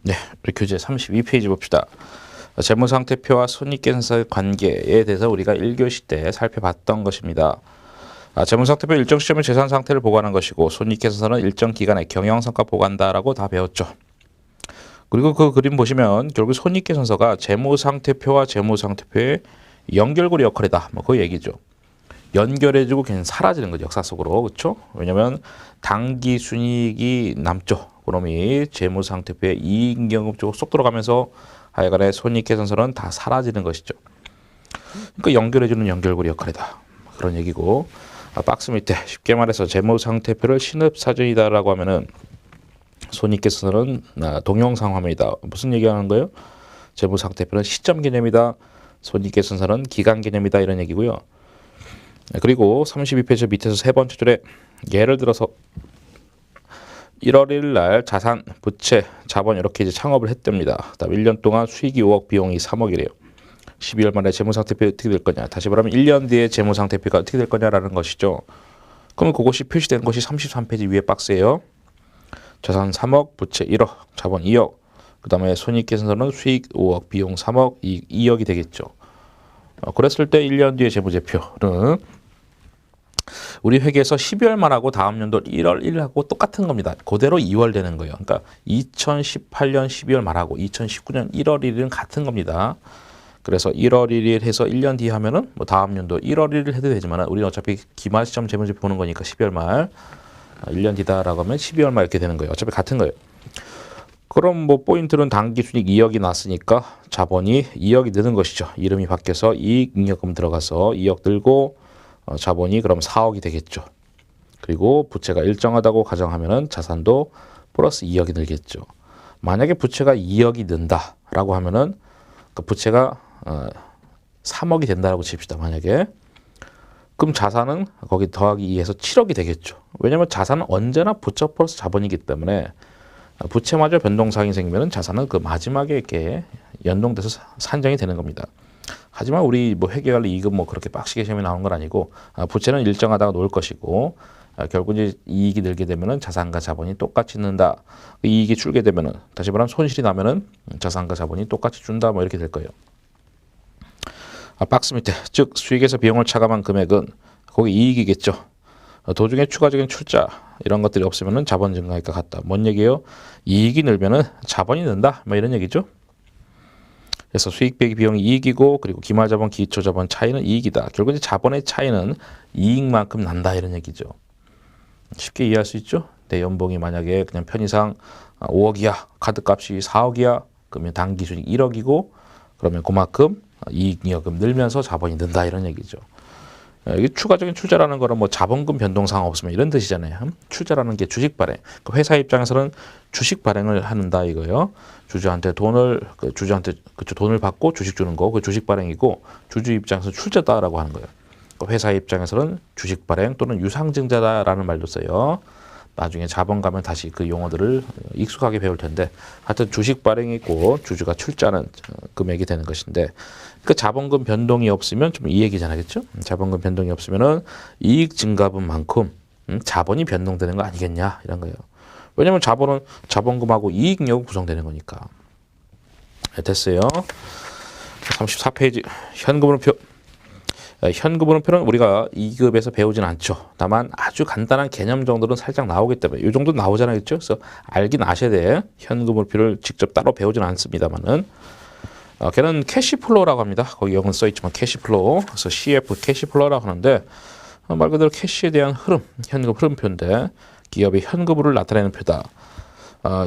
네, 우리 교재 32페이지 봅시다. 재무상태표와 손익계산서의 관계에 대해서 우리가 1교시 때 살펴봤던 것입니다. 재무상태표 일정 시점에 재산 상태를 보관한 것이고 손익계산서는 일정 기간에 경영성과 보관한다라고 다 배웠죠. 그리고 그 그림 보시면 결국 손익계산서가 재무상태표와 재무상태표의 연결고리 역할이다. 뭐 그 얘기죠. 연결해주고 그냥 사라지는 거죠. 역사 속으로. 그렇죠? 왜냐하면 당기 순이익이 남죠. 그놈이 재무상태표의 이익경급 쪽으로 쏙 들어가면서 하여간에 손익계산서는 다 사라지는 것이죠. 그러니까 연결해주는 연결고리 역할이다. 그런 얘기고 박스 밑에 쉽게 말해서 재무상태표를 신입사전이다라고 하면은 손익계산서는 동영상 화면이다. 무슨 얘기하는 거예요? 재무상태표는 시점 개념이다. 손익계산서는 기간 개념이다. 이런 얘기고요. 그리고 32페이지 밑에서 세 번째 줄에 예를 들어서 1월 1일 날 자산, 부채, 자본 이렇게 이제 창업을 했답니다. 그다음 1년 동안 수익이 5억, 비용이 3억이래요. 12월 말에 재무상태표 어떻게 될 거냐? 다시 말하면 1년 뒤에 재무상태표가 어떻게 될 거냐라는 것이죠. 그러면 그것이 표시된 것이 33페이지 위에 박스예요. 자산 3억, 부채 1억, 자본 2억. 그다음에 손익계산서는 수익 5억, 비용 3억, 이익 2억이 되겠죠. 그랬을 때 1년 뒤의 재무제표는 우리 회계에서 12월 말하고 다음 연도 1월 1일하고 똑같은 겁니다. 그대로 2월 되는 거예요. 그러니까 2018년 12월 말하고 2019년 1월 1일은 같은 겁니다. 그래서 1월 1일 해서 1년 뒤에 하면은 뭐 다음 연도 1월 1일 해도 되지만 우리는 어차피 기말 시점 재무제표 보는 거니까 12월 말 1년 뒤다라고 하면 12월 말 이렇게 되는 거예요. 어차피 같은 거예요. 그럼 뭐 포인트는 당기순이익 2억이 났으니까 자본이 2억이 느는 것이죠. 이름이 바뀌어서 이익잉여금 들어가서 2억 들고 자본이 그럼 4억이 되겠죠. 그리고 부채가 일정하다고 가정하면은 자산도 플러스 2억이 늘겠죠. 만약에 부채가 2억이 는다라고 하면은 그 부채가 3억이 된다라고 칩시다. 만약에 그럼 자산은 거기 더하기 2해서 7억이 되겠죠. 왜냐하면 자산은 언제나 부채 플러스 자본이기 때문에 부채마저 변동사항이 생기면 자산은 그 마지막에 이렇게 연동돼서 산정이 되는 겁니다. 하지만 우리 뭐 회계관리 이익은 뭐 그렇게 빡시게 시험에 나오는 건 아니고 부채는 일정하다가 놓을 것이고 결국 이제 이익이 늘게 되면은 자산과 자본이 똑같이 는다. 이익이 줄게 되면은 다시 말하면 손실이 나면은 자산과 자본이 똑같이 준다. 뭐 이렇게 될 거예요. 박스 밑에 즉 수익에서 비용을 차감한 금액은 거기 이익이겠죠. 도중에 추가적인 출자 이런 것들이 없으면은 자본 증가액과 같다. 뭔 얘기예요? 이익이 늘면은 자본이 는다. 뭐 이런 얘기죠. 그래서 수익 빼기 비용이 이익이고 그리고 기말자본, 기초자본 차이는 이익이다. 결국 이제 자본의 차이는 이익만큼 난다 이런 얘기죠. 쉽게 이해할 수 있죠? 내 연봉이 만약에 그냥 편의상 5억이야. 카드값이 4억이야. 그러면 당기순이익 1억이고 그러면 그만큼 이익잉여금 늘면서 자본이 는다 이런 얘기죠. 이게 추가적인 출자라는 거는 뭐 자본금 변동사항 없으면 이런 뜻이잖아요. 출자라는 게 주식 발행. 그 회사 입장에서는 주식 발행을 한다 이거요. 주주한테 돈을 돈을 받고 주식 주는 거, 그 주식 발행이고 주주 입장에서 출자다라고 하는 거예요. 그 회사 입장에서는 주식 발행 또는 유상증자다라는 말도 써요. 나중에 자본 가면 다시 그 용어들을 익숙하게 배울 텐데 하여튼 주식 발행이 있고 주주가 출자는 금액이 되는 것인데 그 자본금 변동이 없으면 좀 이 얘기잖아요. 그렇죠? 자본금 변동이 없으면은 이익 증가분만큼 자본이 변동되는 거 아니겠냐 이런 거예요. 왜냐하면 자본은 자본금하고 이익잉여금 구성되는 거니까. 됐어요. 34페이지 현금흐름표. 현금흐름표는 우리가 2급에서 배우진 않죠. 다만 아주 간단한 개념 정도는 살짝 나오기 때문에 이 정도 나오잖아요. 그렇죠? 그래서 알긴 아셔야 돼. 현금흐름표를 직접 따로 배우진 않습니다만은 걔는 캐시플로우라고 합니다. 거기 영어는 써있지만 캐시플로우. 그래서 CF 캐시플로우라고 하는데 말 그대로 캐시에 대한 흐름, 현금 흐름표인데 기업의 현금흐름을 나타내는 표다.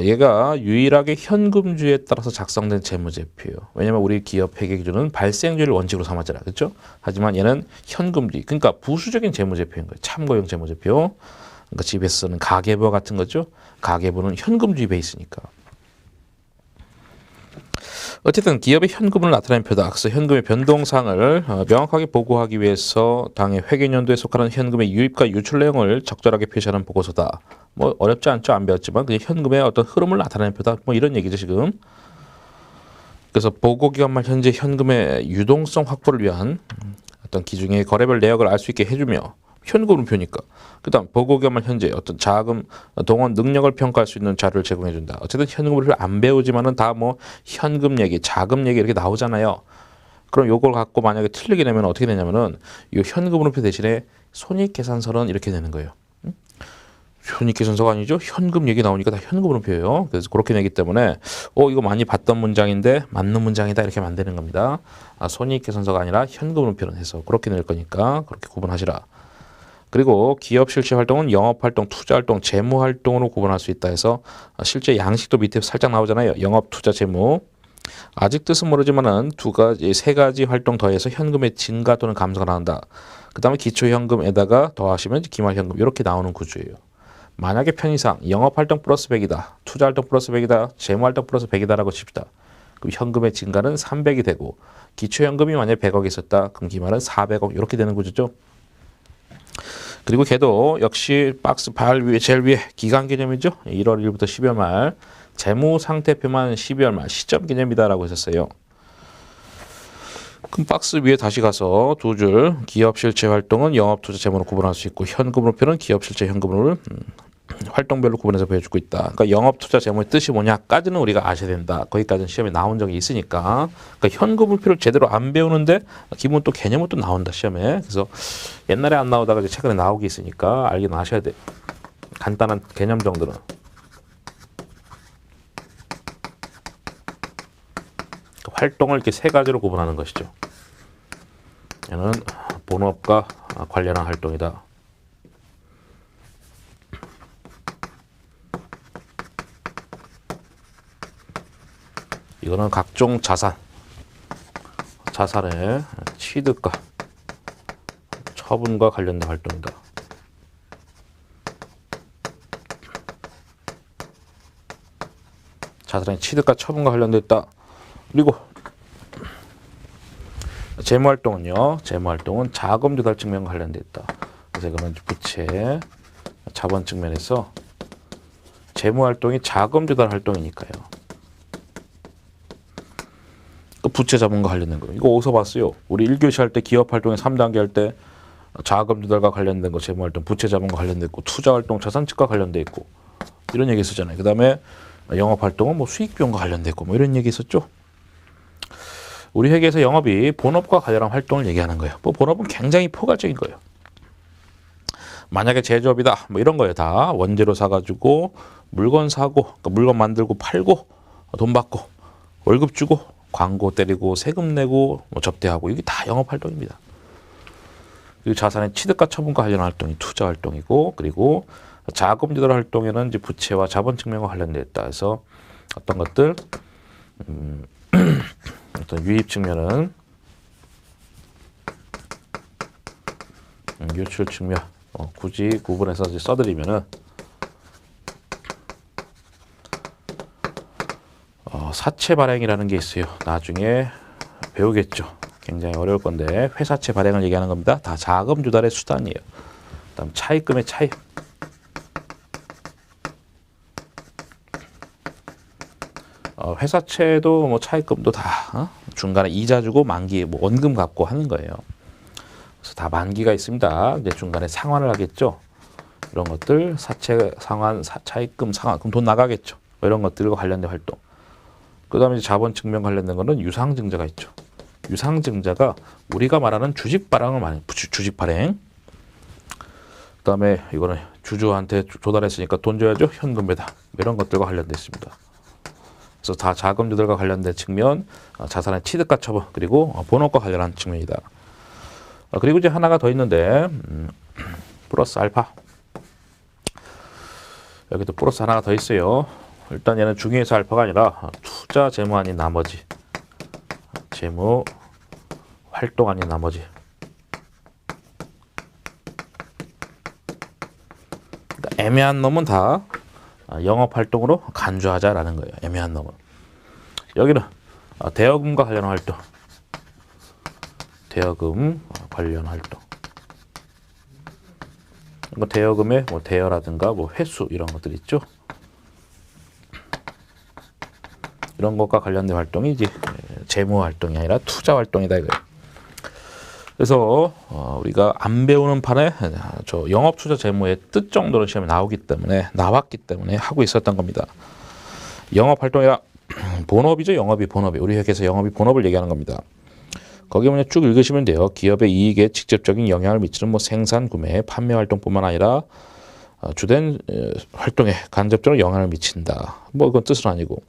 얘가 유일하게 현금주에 따라서 작성된 재무제표예요. 왜냐하면 우리 기업 회계 기준은 발생주를 원칙으로 삼았잖아요. 그렇죠? 하지만 얘는 현금주의, 그러니까 부수적인 재무제표인 거예요. 참고용 재무제표. 그러니까 집에서 쓰는 가계부 같은 거죠. 가계부는 현금주의 베이스니까. 어쨌든 기업의 현금을 나타내는 표다. 그래서 현금의 변동사항을 명확하게 보고하기 위해서 당의 회계연도에 속하는 현금의 유입과 유출 내용을 적절하게 표시하는 보고서다. 뭐 어렵지 않죠. 안 배웠지만 그냥 현금의 어떤 흐름을 나타내는 표다. 뭐 이런 얘기죠 지금. 그래서 보고기간 말 현재 현금의 유동성 확보를 위한 어떤 기준의 거래별 내역을 알 수 있게 해주며 현금 물음표니까. 그다음 보고 겸할 현재 어떤 자금 동원 능력을 평가할 수 있는 자료를 제공해 준다. 어쨌든 현금 물음표 안 배우지만은 다 뭐 현금 얘기, 자금 얘기 이렇게 나오잖아요. 그럼 요걸 갖고 만약에 틀리게 되면 어떻게 되냐면은 이 현금 물음표 대신에 손익계산서는 이렇게 되는 거예요. 손익계산서가 아니죠. 현금 얘기 나오니까 다 현금 물음표예요. 그래서 그렇게 되기 때문에 이거 많이 봤던 문장인데 맞는 문장이다 이렇게 만드는 겁니다. 손익계산서가 아니라 현금 물음표는 해서 그렇게 낼 거니까 그렇게 구분하시라. 그리고 기업 실제 활동은 영업 활동, 투자 활동, 재무 활동으로 구분할 수 있다 해서 실제 양식도 밑에 살짝 나오잖아요. 영업, 투자, 재무. 아직 뜻은 모르지만은 세 가지 활동 더해서 현금의 증가 또는 감소가 나온다. 그 다음에 기초현금에다가 더하시면 기말현금 이렇게 나오는 구조예요. 만약에 편의상 영업활동 플러스 100이다. 투자활동 플러스 100이다. 재무활동 플러스 100이다라고 칩시다. 그럼 현금의 증가는 300이 되고 기초현금이 만약에 100억 있었다. 그럼 기말은 400억 이렇게 되는 구조죠. 그리고 걔도 역시 박스 제일 위에 기간 개념이죠. 1월 1일부터 12월 말 재무상태표만 12월 말 시점 개념이다라고 했었어요. 그럼 박스 위에 다시 가서 두 줄 기업 실제 활동은 영업, 투자, 재무로 구분할 수 있고 현금 물음표는 기업 실제 현금을 활동별로 구분해서 보여주고 있다. 그러니까 영업, 투자, 재무의 뜻이 뭐냐까지는 우리가 아셔야 된다. 거기까지는 시험에 나온 적이 있으니까. 그러니까 현금 물표를 제대로 안 배우는데 기본 또 개념은 또 나온다 시험에. 그래서 옛날에 안 나오다가 이제 최근에 나오기 있으니까 알긴 아셔야 돼. 간단한 개념 정도는. 활동을 이렇게 세 가지로 구분하는 것이죠. 얘는 본업과 관련한 활동이다. 이거는 각종 자산의 취득과 처분과 관련된 활동이다. 자산의 취득과 처분과 관련돼 있다. 그리고 재무활동은요. 재무활동은 자금 조달 측면과 관련돼 있다. 그래서 이거는 부채, 자본 측면에서 재무활동이 자금 조달 활동이니까요. 부채 자본과 관련된 거. 이거 어디서 봤어요? 우리 1교시 할 때 기업 활동의 3단계 할 때 자금 조달과 관련된 거 재무활동, 부채 자본과 관련돼 있고 투자활동, 자산측과 관련돼 있고 이런 얘기 있었잖아요. 그 다음에 영업활동은 뭐 수익 비용과 관련돼 있고 뭐 이런 얘기 있었죠. 우리 회계에서 영업이 본업과 관련한 활동을 얘기하는 거예요. 뭐 본업은 굉장히 포괄적인 거예요. 만약에 제조업이다 뭐 이런 거예요. 다 원재료 사가지고 물건 사고 그러니까 물건 만들고 팔고 돈 받고 월급 주고 광고 때리고 세금 내고 뭐 접대하고 이게 다 영업 활동입니다. 그리고 자산의 취득과 처분과 관련한 활동이 투자 활동이고 그리고 자금 조달 활동에는 이제 부채와 자본 측면과 관련되어 있다. 해서 어떤 것들 어떤 유입 측면은 유출 측면 굳이 구분해서 이제 써드리면은 사채 발행이라는 게 있어요. 나중에 배우겠죠. 굉장히 어려울 건데 회사채 발행을 얘기하는 겁니다. 다 자금 조달의 수단이에요. 그다음 차입금의 차입. 회사채도 뭐 차입금도 다 중간에 이자 주고 만기 뭐 원금 갚고 하는 거예요. 그래서 다 만기가 있습니다. 이제 중간에 상환을 하겠죠. 이런 것들 사채 상환, 차입금 상환 그럼 돈 나가겠죠. 뭐 이런 것들과 관련된 활동. 그다음에 자본 측면 관련된 거는 유상증자가 있죠. 유상증자가 우리가 말하는 주식 발행을 많이 주식 발행. 그다음에 이거는 주주한테 조달했으니까 돈 줘야죠. 현금 배당 이런 것들과 관련돼 있습니다. 그래서 다 자금 조달과 관련된 측면, 자산의 취득과 처분 그리고 본업과 관련한 측면이다. 그리고 이제 하나가 더 있는데 플러스 알파. 여기도 플러스 하나가 더 있어요. 일단 얘는 중위에서 알파가 아니라 투자 재무 아닌 나머지 재무 활동 아닌 나머지 그러니까 애매한 놈은 다 영업 활동으로 간주하자라는 거예요. 애매한 놈은 여기는 대여금과 관련한 활동 대여금 관련 활동 뭐 대여금의 뭐 대여라든가 뭐 회수 이런 것들 있죠. 이런 것과 관련된 활동이 이제 재무 활동이 아니라 투자 활동이다 이거예요. 그래서 우리가 안 배우는 판에 저 영업 투자 재무의 뜻 정도는 시험에 나왔기 때문에 하고 있었던 겁니다. 영업 활동이라 본업이죠. 영업이 본업이 우리 회계에서 영업이 본업을 얘기하는 겁니다. 거기 그냥 쭉 읽으시면 돼요. 기업의 이익에 직접적인 영향을 미치는 뭐 생산, 구매, 판매 활동뿐만 아니라 주된 활동에 간접적으로 영향을 미친다. 뭐 그건 뜻은 아니고.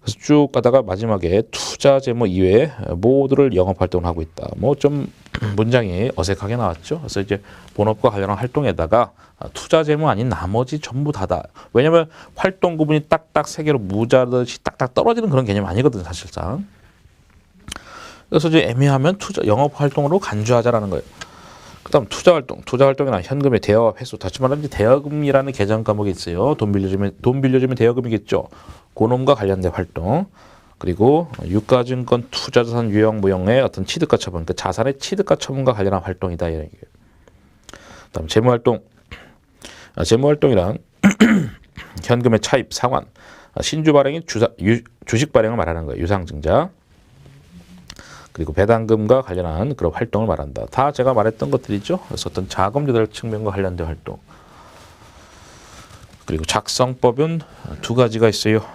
그래서 쭉 가다가 마지막에 투자 재무 이외에 모두를 영업 활동을 하고 있다. 뭐 좀 문장이 어색하게 나왔죠. 그래서 이제 본업과 관련한 활동에다가 투자 재무 아닌 나머지 전부 다다. 왜냐하면 활동 구분이 딱딱 세 개로 무자듯이 딱딱 떨어지는 그런 개념 아니거든요, 사실상. 그래서 이제 애매하면 투자 영업 활동으로 간주하자라는 거예요. 그다음 투자 활동이나 현금의 대여와 회수. 다시 말하면 대여금이라는 계정 과목이 있어요. 돈 빌려주면 대여금이겠죠. 그놈과 관련된 활동. 그리고 유가증권 투자자산 유형 무형의 어떤 취득가 처분, 그 자산의 취득가 처분과 관련한 활동이다 이런 얘기예요. 그다음 재무활동이란 현금의 차입, 상환, 신주 발행인 주식 발행을 말하는 거예요. 유상증자. 그리고 배당금과 관련한 그런 활동을 말한다. 다 제가 말했던 것들이죠. 그래서 어떤 자금 조달 측면과 관련된 활동. 그리고 작성법은 두 가지가 있어요.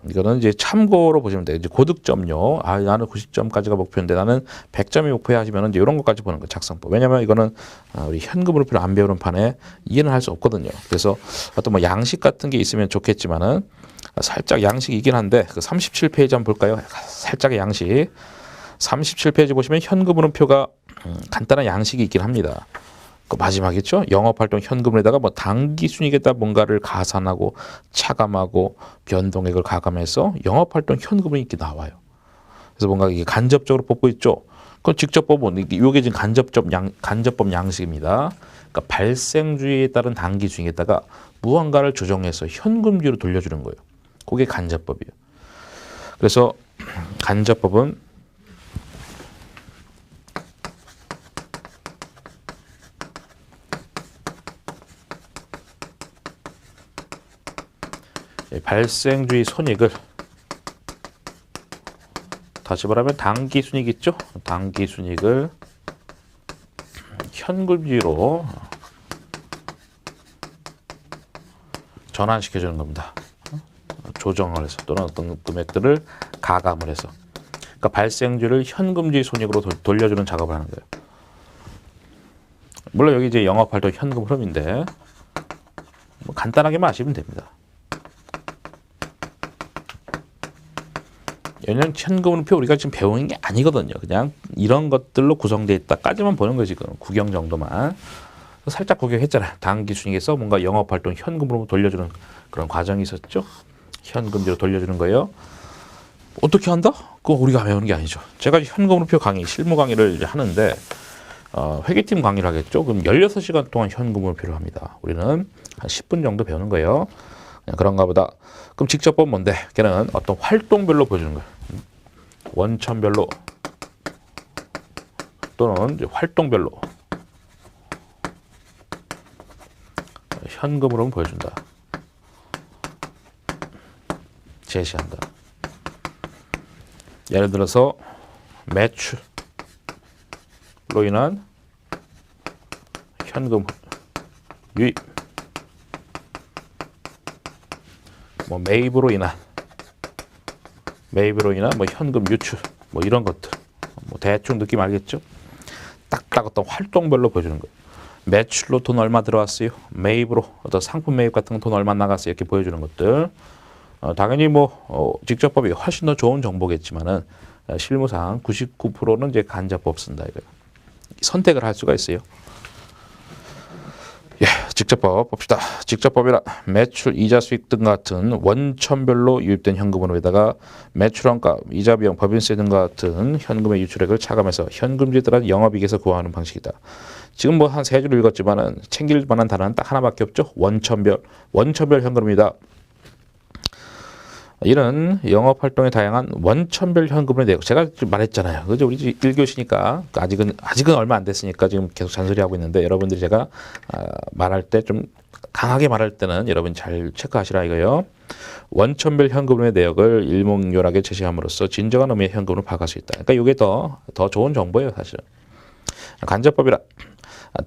이거는 이제 참고로 보시면 돼요. 이제 고득점요. 나는 90점까지가 목표인데 나는 100점이 목표야 하시면 이제 이런 것까지 보는 거예요. 작성법. 왜냐하면 이거는 우리 현금으로 필요 안 배우는 판에 이해는 할 수 없거든요. 그래서 어떤 뭐 양식 같은 게 있으면 좋겠지만은 살짝 양식이긴 한데 그 37페이지 한번 볼까요? 살짝의 양식. 37페이지 보시면 현금흐름표가 간단한 양식이 있긴 합니다. 그 마지막이죠. 영업활동 현금에다가 뭐 당기순이익에다 뭔가를 가산하고 차감하고 변동액을 가감해서 영업활동 현금이 이렇게 나와요. 그래서 뭔가 이게 간접적으로 뽑고 있죠. 그건 직접 뽑은 이게 지금 간접법 양식입니다. 그러니까 발생주의에 따른 당기순이익에다가 무언가를 조정해서 현금주의로 돌려주는 거예요. 그게 간접법이에요. 그래서 간접법은 발생주의 손익을 다시 말하면 당기순이익 있죠? 당기순이익을 현금주의로 전환시켜주는 겁니다. 조정을 해서 또는 어떤 금액들을 가감을 해서 그러니까 발생주의를 현금주의 손익으로 돌려주는 작업을 하는 거예요. 물론 여기 이제 영업활동 현금 흐름인데 뭐 간단하게만 아시면 됩니다. 왜냐면 현금흐름표 우리가 지금 배우는 게 아니거든요. 그냥 이런 것들로 구성되어 있다까지만 보는 거지. 지금 구경 정도만. 살짝 구경했잖아요. 당기순이익에서 뭔가 영업활동 현금으로 돌려주는 그런 과정이 있었죠. 현금으로 돌려주는 거예요. 어떻게 한다? 그거 우리가 배우는 게 아니죠. 제가 현금흐름표 강의, 실무 강의를 하는데 회계팀 강의를 하겠죠. 그럼 16시간 동안 현금흐름표를 합니다. 우리는 한 10분 정도 배우는 거예요. 그냥 그런가 보다. 그럼 직접 보면 뭔데? 걔는 어떤 활동별로 보여주는 거예요. 원천별로 또는 이제 활동별로 현금으로 보여준다. 제시한다. 예를 들어서 매출로 인한 현금 유입, 뭐 매입으로 인한 뭐 현금 유출, 뭐 이런 것들, 뭐 대충 느낌 알겠죠? 딱딱 어떤 활동별로 보여주는 거예요. 매출로 돈 얼마 들어왔어요? 매입으로 어떤 상품 매입 같은 거 돈 얼마 나갔어요? 이렇게 보여주는 것들. 당연히 뭐 직접법이 훨씬 더 좋은 정보겠지만은 실무상 99%는 이제 간접법 쓴다 이거예요. 선택을 할 수가 있어요. 예, 직접법 봅시다. 직접법이라 매출, 이자, 수익 등 같은 원천별로 유입된 현금으로에다가 매출원가, 이자 비용, 법인세 등 같은 현금의 유출액을 차감해서 현금주에 따른 영업이익에서 구하는 방식이다. 지금 뭐 한 세 줄 읽었지만은 챙길 만한 단어는 딱 하나밖에 없죠. 원천별 현금입니다. 이런 영업활동의 다양한 원천별 현금의 내용 제가 말했잖아요. 그죠? 우리 1교시니까 아직은 얼마 안 됐으니까 지금 계속 잔소리하고 있는데 여러분들이 제가 말할 때 좀 강하게 말할 때는 여러분 잘 체크하시라 이거요. 원천별 현금의 내역을 일목요연하게 제시함으로써 진정한 의미의 현금으로 파악할 수 있다. 그러니까 이게 더 좋은 정보예요, 사실. 간접법이라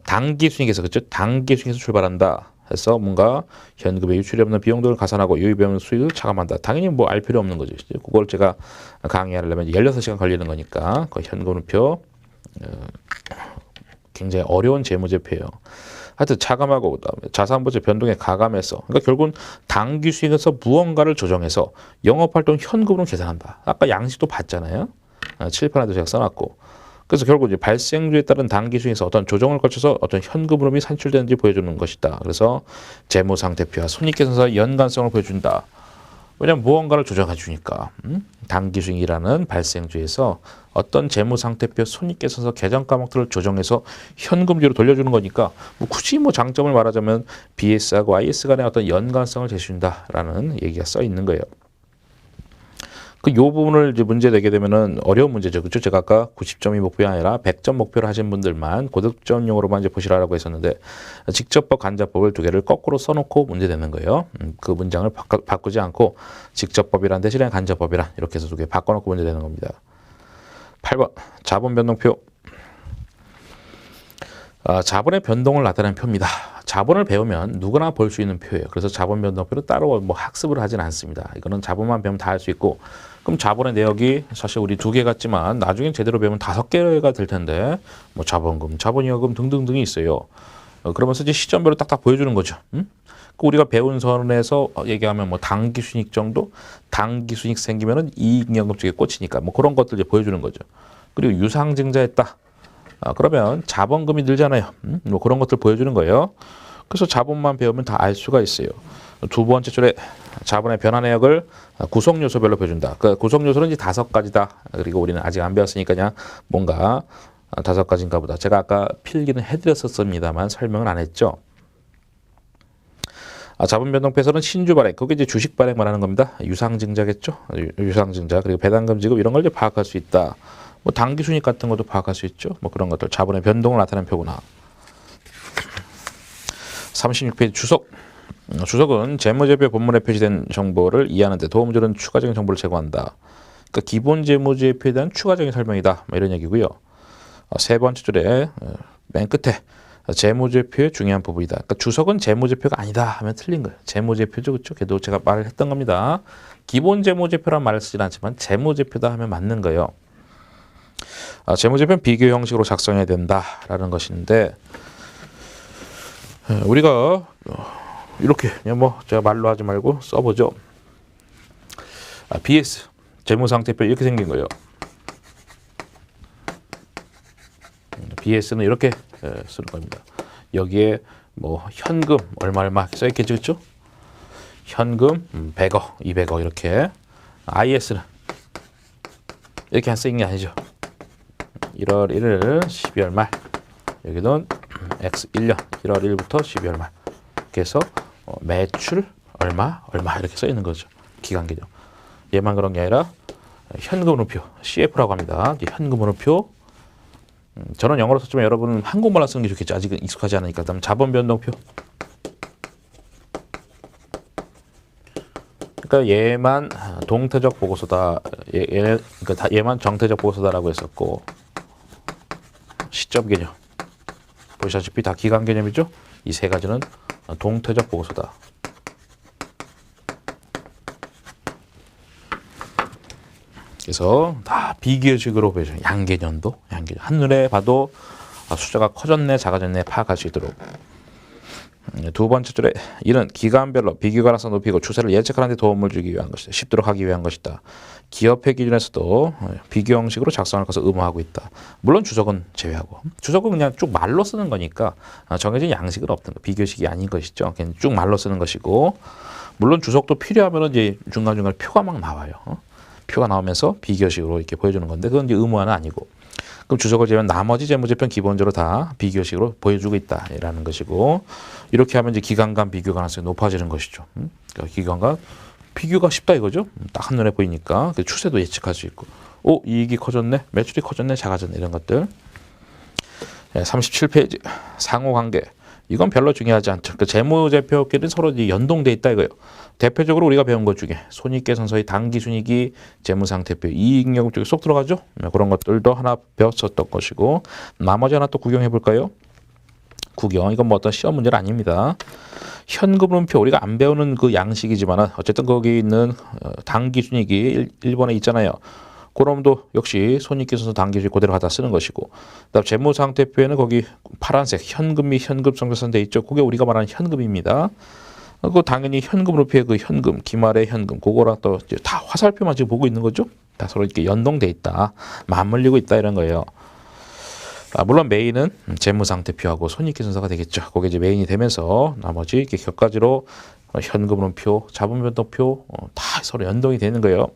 단기 수익에서 그렇죠? 단기 수익에서 출발한다. 해서 뭔가 현금에 유출이 없는 비용 등을 가산하고 유입이 없는 수익을 차감한다. 당연히 뭐 알 필요 없는 거죠. 그걸 제가 강의하려면 16시간 걸리는 거니까 그 현금흐름표 굉장히 어려운 재무제표예요. 하여튼 차감하고 그다음에 자산부채 변동에 가감해서 그러니까 결국은 단기 수익에서 무언가를 조정해서 영업활동 현금으로 계산한다. 아까 양식도 봤잖아요. 7편에도 제가 써놨고 그래서 결국 이제 발생주에 따른 단기 수익에서 어떤 조정을 거쳐서 어떤 현금 흐름이 산출되는지 보여주는 것이다. 그래서 재무상태표와 손익계산서의 연관성을 보여준다. 왜냐하면 무언가를 조정해 주니까 단기 수익이라는 발생주에서 어떤 재무상태표, 손익계산서 계정 과목들을 조정해서 현금주로 돌려주는 거니까 뭐 굳이 뭐 장점을 말하자면 BS하고 IS 간의 어떤 연관성을 제시한다라는 얘기가 써 있는 거예요. 그 요 부분을 이제 문제 내게 되면은 어려운 문제죠. 그렇죠? 제가 아까 90점이 목표가 아니라 100점 목표를 하신 분들만 고득점용으로만 이제 보시라고 했었는데 직접법, 간접법을 두 개를 거꾸로 써놓고 문제 내는 거예요. 그 문장을 바꾸지 않고 직접법이란 대신에 간접법이란 이렇게 해서 두 개 바꿔놓고 문제 내는 겁니다. 8번 자본 변동표. 자본의 변동을 나타내는 표입니다. 자본을 배우면 누구나 볼 수 있는 표예요. 그래서 자본 변동표를 따로 뭐 학습을 하진 않습니다. 이거는 자본만 배우면 다 할 수 있고 그럼 자본의 내역이 사실 우리 2개 같지만 나중에 제대로 배우면 5개가 될 텐데 뭐 자본금, 자본이익금 등등등이 있어요. 그러면서 이제 시점별로 딱딱 보여주는 거죠. 우리가 배운 선에서 얘기하면 뭐 단기 순익 정도, 단기 순익 생기면은 이익연금 쪽에 꽂히니까 뭐 그런 것들 이제 보여주는 거죠. 그리고 유상증자했다. 그러면 자본금이 늘잖아요. 뭐 그런 것들 보여주는 거예요. 그래서 자본만 배우면 다 알 수가 있어요. 두 번째 줄에 자본의 변화 내역을 구성 요소별로 보여준다. 그 구성 요소는 이제 5가지다. 그리고 우리는 아직 안 배웠으니까 그냥 뭔가 5가지인가 보다. 제가 아까 필기는 해드렸었습니다만 설명을 안 했죠. 자본 변동표에서는 신주 발행, 그게 이제 주식 발행 말하는 겁니다. 유상증자겠죠. 유상증자 그리고 배당금 지급 이런 걸 이제 파악할 수 있다. 뭐 단기 순익 같은 것도 파악할 수 있죠. 뭐 그런 것들 자본의 변동을 나타내는 표구나. 36페이지 주석. 주석은 재무제표 본문에 표시된 정보를 이해하는 데 도움을 주는 추가적인 정보를 제공한다. 그러니까 기본 재무제표에 대한 추가적인 설명이다. 뭐 이런 얘기고요. 세 번째 줄에 맨 끝에 재무제표의 중요한 부분이다. 그러니까 주석은 재무제표가 아니다 하면 틀린 거예요. 재무제표죠. 그렇죠? 걔도 제가 말을 했던 겁니다. 기본 재무제표란 말을 쓰진 않지만 재무제표다 하면 맞는 거예요. 재무제표는 비교 형식으로 작성해야 된다라는 것인데 우리가 이렇게 그냥 뭐 제가 말로 하지 말고 써보죠. BS 재무상태표 이렇게 생긴 거예요. BS는 이렇게 쓰는 겁니다. 여기에 뭐 현금 얼마 써있겠죠, 그렇죠? 현금 100억, 200억 이렇게. IS는 이렇게 안 쓰인 게 아니죠. 1월 1일 12월 말 여기는 X 1년 1월 1일부터 12월 말 이렇게 해서 매출 얼마 이렇게 써 있는 거죠. 기간 개념. 얘만 그런 게 아니라 현금흐름표 CF라고 합니다. 현금흐름표. 저는 영어로 썼지만 여러분은 한국말로 쓰는 게 좋겠죠. 아직은 익숙하지 않으니까. 그다음 자본 변동표. 그러니까 얘만 동태적 보고서다. 그러니까 얘만 정태적 보고서다라고 했었고 시점 개념. 보시다시피 다 기간 개념이죠. 이 세 가지는 동태적 보고서다. 그래서 다 비교식으로 보여줘요. 양계전도, 양계전. 한눈에 봐도 숫자가 커졌네, 작아졌네 파악할 수 있도록. 두 번째 줄에 이는 기간별로 비교 가능성 높이고 추세를 예측하는 데 도움을 주기 위한 것이다. 쉽도록 하기 위한 것이다. 기업회 기준에서도 비교 형식으로 작성할 것을 의무하고 있다. 물론 주석은 제외하고. 주석은 그냥 쭉 말로 쓰는 거니까 정해진 양식은 없는 거. 비교식이 아닌 것이죠. 그냥 쭉 말로 쓰는 것이고. 물론 주석도 필요하면 이제 중간중간 표가 막 나와요. 표가 나오면서 비교식으로 이렇게 보여주는 건데 그건 이제 의무화는 아니고. 그럼 주석을 재면 나머지 재무제표는 기본적으로 다 비교식으로 보여주고 있다라는 것이고 이렇게 하면 이제 기간 간 비교 가능성이 높아지는 것이죠. 그러니까 기간 간 비교가 쉽다 이거죠. 딱 한눈에 보이니까 추세도 예측할 수 있고 이익이 커졌네, 매출이 커졌네, 작아졌네 이런 것들. 37페이지 상호관계. 이건 별로 중요하지 않죠. 그 재무제표끼리 서로 연동돼 있다 이거예요. 대표적으로 우리가 배운 것 중에 손익계산서의 당기순이익이 재무상태표, 이익여금 쪽에 쏙 들어가죠. 그런 것들도 하나 배웠었던 것이고, 나머지 하나 또 구경해 볼까요? 구경. 이건 뭐 어떤 시험 문제는 아닙니다. 현금흐름표, 우리가 안 배우는 그 양식이지만 어쨌든 거기 있는 당기순이익이 1번에 있잖아요. 그럼도 역시 손익계산서 당기순이익 그대로 갖다 쓰는 것이고, 그다음 재무상태표에는 거기 파란색 현금 및 현금성자산 돼 있죠. 그게 우리가 말하는 현금입니다. 그 당연히 현금흐름표의 그 현금, 기말의 현금, 그거랑 또 다 화살표만 지금 보고 있는 거죠. 다 서로 이렇게 연동돼 있다, 맞물리고 있다 이런 거예요. 물론 메인은 재무상태표하고 손익계산서가 되겠죠. 그게 이제 메인이 되면서 나머지 이렇게 격가지로 현금흐름표, 자본변동표 다 서로 연동이 되는 거예요.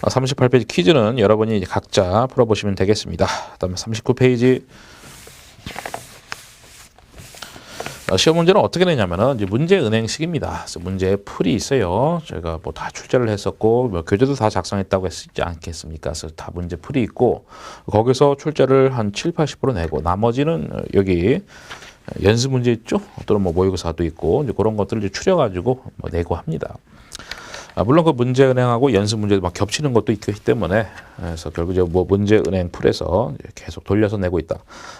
38페이지 퀴즈는 여러분이 이제 각자 풀어보시면 되겠습니다. 그다음에 39페이지 시험 문제는 어떻게 내냐면은 이제 문제 은행식입니다. 그래서 문제에 풀이 있어요. 저희가 뭐 다 출제를 했었고 뭐 교재도 다 작성했다고 했지 않겠습니까? 그래서 다 문제 풀이 있고 거기서 출제를 한 7, 80% 내고 나머지는 여기 연습 문제 있죠? 또는 뭐 모의고사도 있고 이제 그런 것들을 이제 추려가지고 뭐 내고 합니다. 물론 그 문제 은행하고 연습 문제도 막 겹치는 것도 있기 때문에 그래서 결국 이제 뭐 문제 은행 풀에서 계속 돌려서 내고 있다.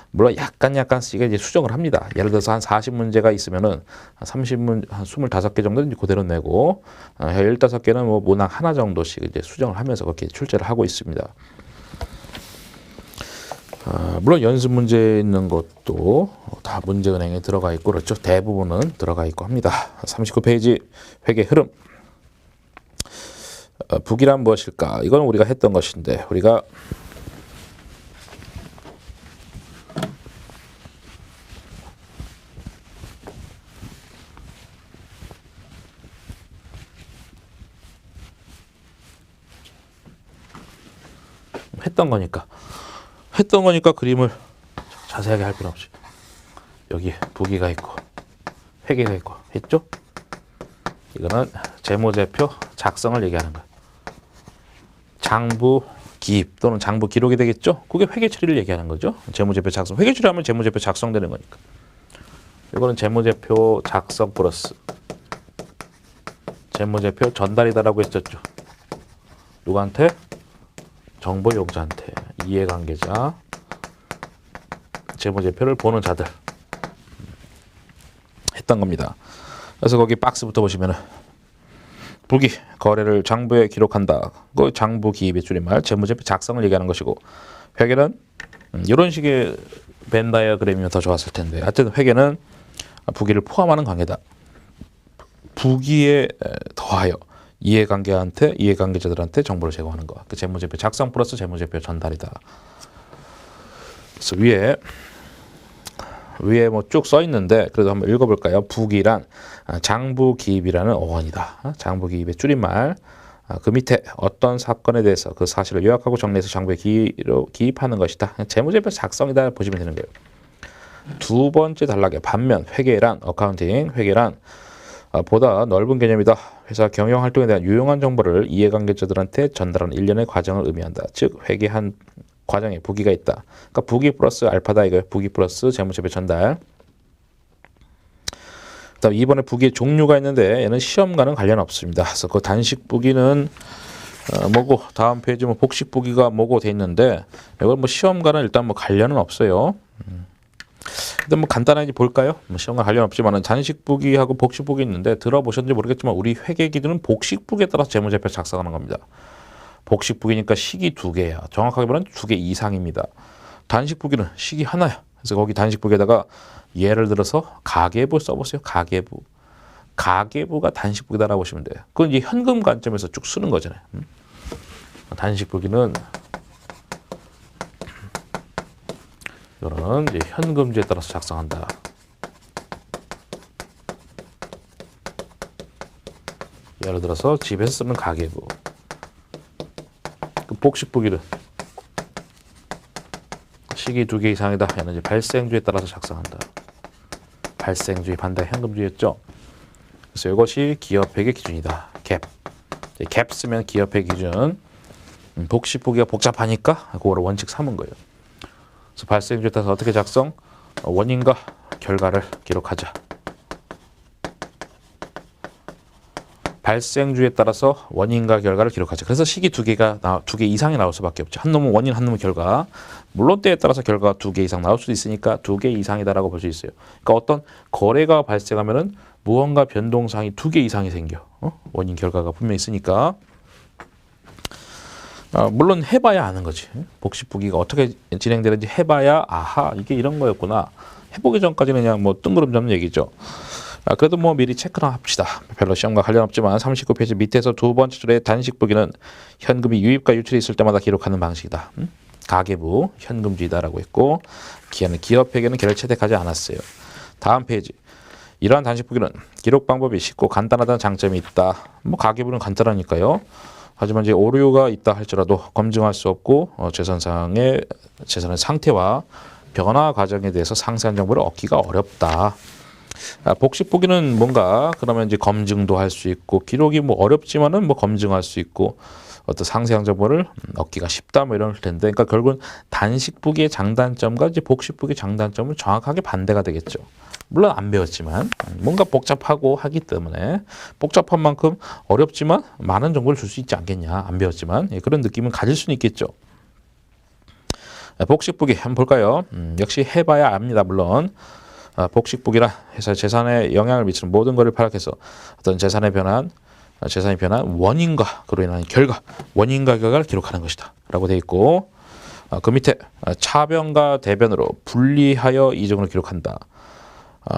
물론 약간씩 이제 수정을 합니다. 예를 들어서 한 40문제가 있으면은 한 30문 한 25개 정도는 이제 그대로 내고 15개는 뭐 문항 하나 정도씩 이제 수정을 하면서 그렇게 출제를 하고 있습니다. 물론 연습 문제 있는 것도 다 문제 은행에 들어가 있고 그렇죠. 대부분은 들어가 있고 합니다. 39페이지 회계 흐름. 북이란 무엇일까? 이건 우리가 했던 것인데 우리가 했던 거니까 그림을 자세하게 할 필요 없이 여기 북이가 있고 회계가 있고 했죠? 이거는 재무제표 작성을 얘기하는 거예요. 장부 기입 또는 장부 기록이 되겠죠? 그게 회계 처리를 얘기하는 거죠. 재무제표 작성. 회계 처리하면 재무제표 작성되는 거니까. 이거는 재무제표 작성 플러스 재무제표 전달이다라고 했었죠. 누구한테? 정보용자한테. 이해관계자. 재무제표를 보는 자들. 했던 겁니다. 그래서 거기 박스부터 보시면은 부기 거래를 장부에 기록한다. 그 장부 기입의 줄임말 재무제표 작성을 얘기하는 것이고 회계는 이런 식의 벤 다이어그램이면 더 좋았을 텐데 하여튼 회계는 부기를 포함하는 관계다. 부기에 더하여 이해관계자들한테 정보를 제공하는 것. 그 재무제표 작성 플러스 재무제표 전달이다. 그래서 위에 뭐 쭉 써 있는데 그래도 한번 읽어볼까요? 부기란 장부 기입이라는 어원이다. 장부 기입의 줄임말. 그 밑에 어떤 사건에 대해서 그 사실을 요약하고 정리해서 장부에 기입하는 것이다. 재무제표 작성이다 보시면 되는 거예요. 두 번째 단락에 반면 회계란 회계란 보다 넓은 개념이다. 회사 경영 활동에 대한 유용한 정보를 이해관계자들한테 전달하는 일련의 과정을 의미한다. 즉 회계한 과정에 부기가 있다. 그러니까 부기 플러스 알파다 이거예요. 부기 플러스 재무제표 전달. 그다음 이번에 부기의 종류가 있는데 얘는 시험과는 관련 없습니다. 그래서 그 단식 부기는 뭐고 다음 페이지 뭐 복식 부기가 뭐고 돼 있는데 이건 뭐 시험과는 일단 뭐 관련은 없어요. 일단 뭐 간단하게 볼까요? 뭐 시험과 관련 없지만은 단식 부기하고 복식 부기 있는데 들어보셨는지 모르겠지만 우리 회계 기준은 복식 부기에 따라서 재무제표 작성하는 겁니다. 복식 부기니까 식이 두 개야. 정확하게 말하면 두 개 이상입니다. 단식 부기는 식이 하나야. 그래서 거기 단식 부기에다가 예를 들어서 가계부 써보세요. 가계부가 단식 부기다라고 보시면 돼요. 그건 이제 현금 관점에서 쭉 쓰는 거잖아요. 단식 부기는 이거는 이제 현금주에 따라서 작성한다. 예를 들어서 집에서 쓰는 가계부. 그 복식 부기는 식이 두 개 이상이다. 얘는 이제 발생주에 따라서 작성한다. 발생주의 반대 현금주였죠. 그래서 이것이 기업회계 기준이다. 갭 쓰면 기업회계 기준. 복식 부기가 복잡하니까 그거를 원칙 삼은 거예요. 그래서 발생주에 따라서 어떻게 작성? 원인과 결과를 기록하자. 발생주에 따라서 원인과 결과를 기록하죠. 그래서 식이 두 개 이상이 나올 수밖에 없죠. 한 놈은 원인, 한 놈은 결과. 물론 때에 따라서 결과가 두 개 이상 나올 수도 있으니까 두 개 이상이다라고 볼 수 있어요. 그러니까 어떤 거래가 발생하면은 무언가 변동사항이 두 개 이상이 생겨. 원인, 결과가 분명히 있으니까. 물론 해봐야 아는 거지. 복식부기가 어떻게 진행되는지 해봐야 아하 이게 이런 거였구나. 해보기 전까지는 그냥 뭐 뜬구름 잡는 얘기죠. 그래도 뭐 미리 체크나 합시다. 별로 시험과 관련 없지만 39페이지 밑에서 두 번째 줄에 단식부기는 현금이 유입과 유출이 있을 때마다 기록하는 방식이다. 가계부 현금주의다라고 했고 기한은 기업회계는 개를 채택하지 않았어요. 다음 페이지. 이러한 단식부기는 기록 방법이 쉽고 간단하다는 장점이 있다. 뭐 가계부는 간단하니까요. 하지만 이제 오류가 있다 할지라도 검증할 수 없고 재산의 상태와 변화 과정에 대해서 상세한 정보를 얻기가 어렵다. 복식부기는 뭔가 그러면 이제 검증도 할 수 있고 기록이 뭐 어렵지만은 뭐 검증할 수 있고 어떤 상세한 정보를 얻기가 쉽다 뭐 이럴 텐데 그러니까 결국은 단식부기의 장단점과 이제 복식부기의 장단점은 정확하게 반대가 되겠죠. 물론 안 배웠지만 뭔가 복잡하고 하기 때문에 복잡한 만큼 어렵지만 많은 정보를 줄 수 있지 않겠냐. 안 배웠지만 그런 느낌은 가질 수는 있겠죠. 복식부기 한번 볼까요? 역시 해봐야 압니다. 물론 복식부기라 해서 재산에 영향을 미치는 모든 것을 파악해서 어떤 재산이 변한 원인과 그로 인한 결과, 원인과 결과를 기록하는 것이다 라고 되어 있고 그 밑에 차변과 대변으로 분리하여 이중으로 기록한다.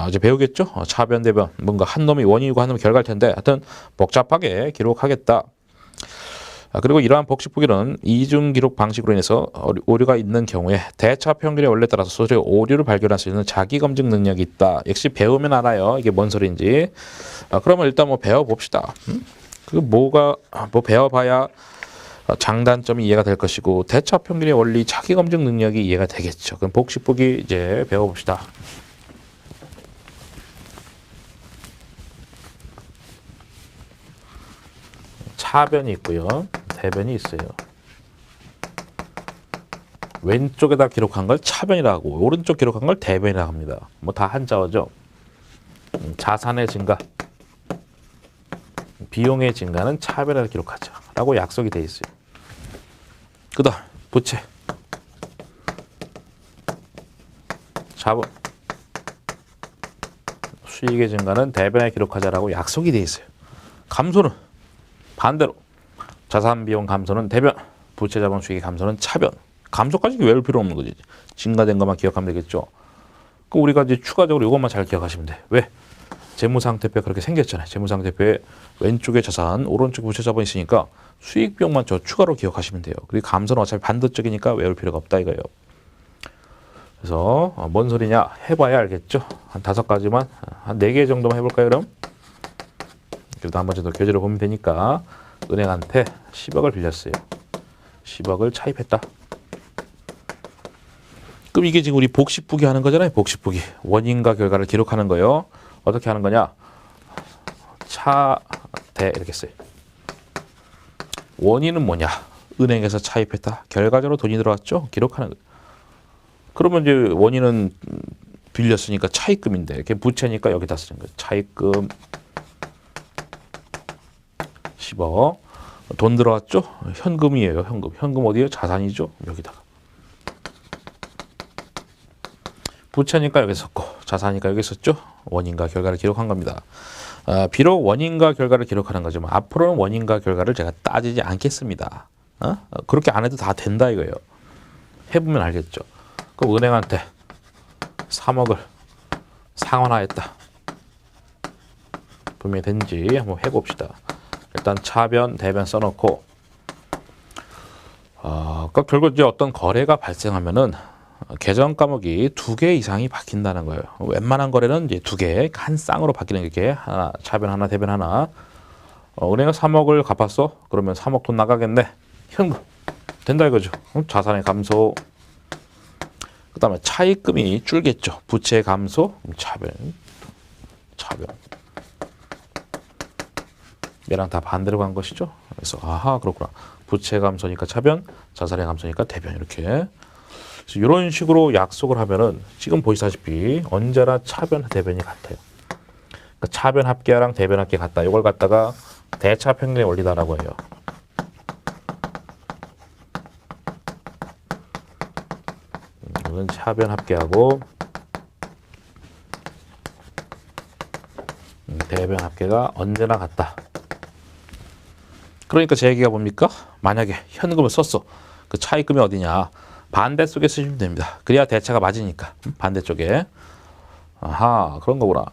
이제 배우겠죠? 차변, 대변 뭔가 한 놈이 원인이고 한 놈이 결과일 텐데 하여튼 복잡하게 기록하겠다. 그리고 이러한 복식부기는 이중 기록 방식으로 인해서 오류가 있는 경우에 대차 평균의 원리에 따라서 소수의 오류를 발견할 수 있는 자기 검증 능력이 있다. 역시 배우면 알아요. 이게 뭔 소리인지. 그러면 일단 뭐 배워봅시다. 그 뭐가 뭐 배워봐야 장단점이 이해가 될 것이고 대차 평균의 원리, 자기 검증 능력이 이해가 되겠죠. 그럼 복식부기 이제 배워봅시다. 차변이 있고요. 대변이 있어요. 왼쪽에다 기록한 걸 차변이라고 하고 오른쪽 기록한 걸 대변이라고 합니다. 뭐 다 한자어죠. 자산의 증가, 비용의 증가는 차변에다 기록하자 라고 약속이 돼 있어요. 그 다음 부채, 자본, 수익의 증가는 대변에 기록하자라고 약속이 돼 있어요. 감소는 반대로 자산 비용 감소는 대변, 부채 자본 수익의 감소는 차변. 감소까지 외울 필요 없는 거지. 증가된 것만 기억하면 되겠죠. 그 우리가 이제 추가적으로 이것만 잘 기억하시면 돼. 왜? 재무상태표가 그렇게 생겼잖아요. 재무상태표에 왼쪽에 자산, 오른쪽에 부채 자본이 있으니까 수익 비용만 저 추가로 기억하시면 돼요. 그리고 감소는 어차피 반대쪽이니까 외울 필요가 없다 이거예요. 그래서 뭔 소리냐 해봐야 알겠죠. 한 5가지만, 한 4개 정도만 해볼까요 그럼? 그래도 한 번 정도 교재를 보면 되니까. 은행한테 10억을 빌렸어요. 10억을 차입했다. 그럼 이게 지금 우리 복식부기 하는 거잖아요. 복식부기. 원인과 결과를 기록하는 거예요. 어떻게 하는 거냐? 차, 대 이렇게 써요. 원인은 뭐냐? 은행에서 차입했다. 결과적으로 돈이 들어왔죠? 기록하는 거예요. 그러면 이제 원인은 빌렸으니까 차입금인데 이렇게 부채니까 여기다 쓰는 거예요. 차입금 10억. 돈 들어왔죠? 현금이에요. 현금. 현금 어디에요? 자산이죠? 여기다가. 부채니까 여기 썼고 자산이니까 여기 썼죠? 원인과 결과를 기록한 겁니다. 비록 원인과 결과를 기록하는 거지만 앞으로는 원인과 결과를 제가 따지지 않겠습니다. 그렇게 안 해도 다 된다 이거예요. 해보면 알겠죠. 그럼 은행한테 3억을 상환하였다. 분명히 된지 한번 해봅시다. 일단 차변, 대변 써놓고 그러니까 결국 이제 어떤 거래가 발생하면은 계정 과목이 2개 이상이 바뀐다는 거예요. 웬만한 거래는 이제 2개, 한 쌍으로 바뀌는 게 하나, 차변 하나, 대변 하나. 은행은 3억을 갚았어? 그러면 3억 돈 나가겠네. 현금 된다 이거죠. 자산의 감소. 그 다음에 차입금이 줄겠죠. 부채 감소, 차변. 얘랑 다 반대로 간 것이죠. 그래서 아하 그렇구나. 부채 감소니까 차변, 자산의 감소니까 대변 이렇게. 그래서 이런 식으로 약속을 하면은 지금 보시다시피 언제나 차변, 대변이 같아요. 그러니까 차변 합계랑 대변 합계 같다. 이걸 갖다가 대차 평균의 원리다라고 해요. 이건 차변 합계하고 대변 합계가 언제나 같다. 그러니까 제 얘기가 뭡니까? 만약에 현금을 썼어. 그 차입금이 어디냐? 반대 쪽에 쓰시면 됩니다. 그래야 대차가 맞으니까. 반대쪽에. 아하, 그런 거구나.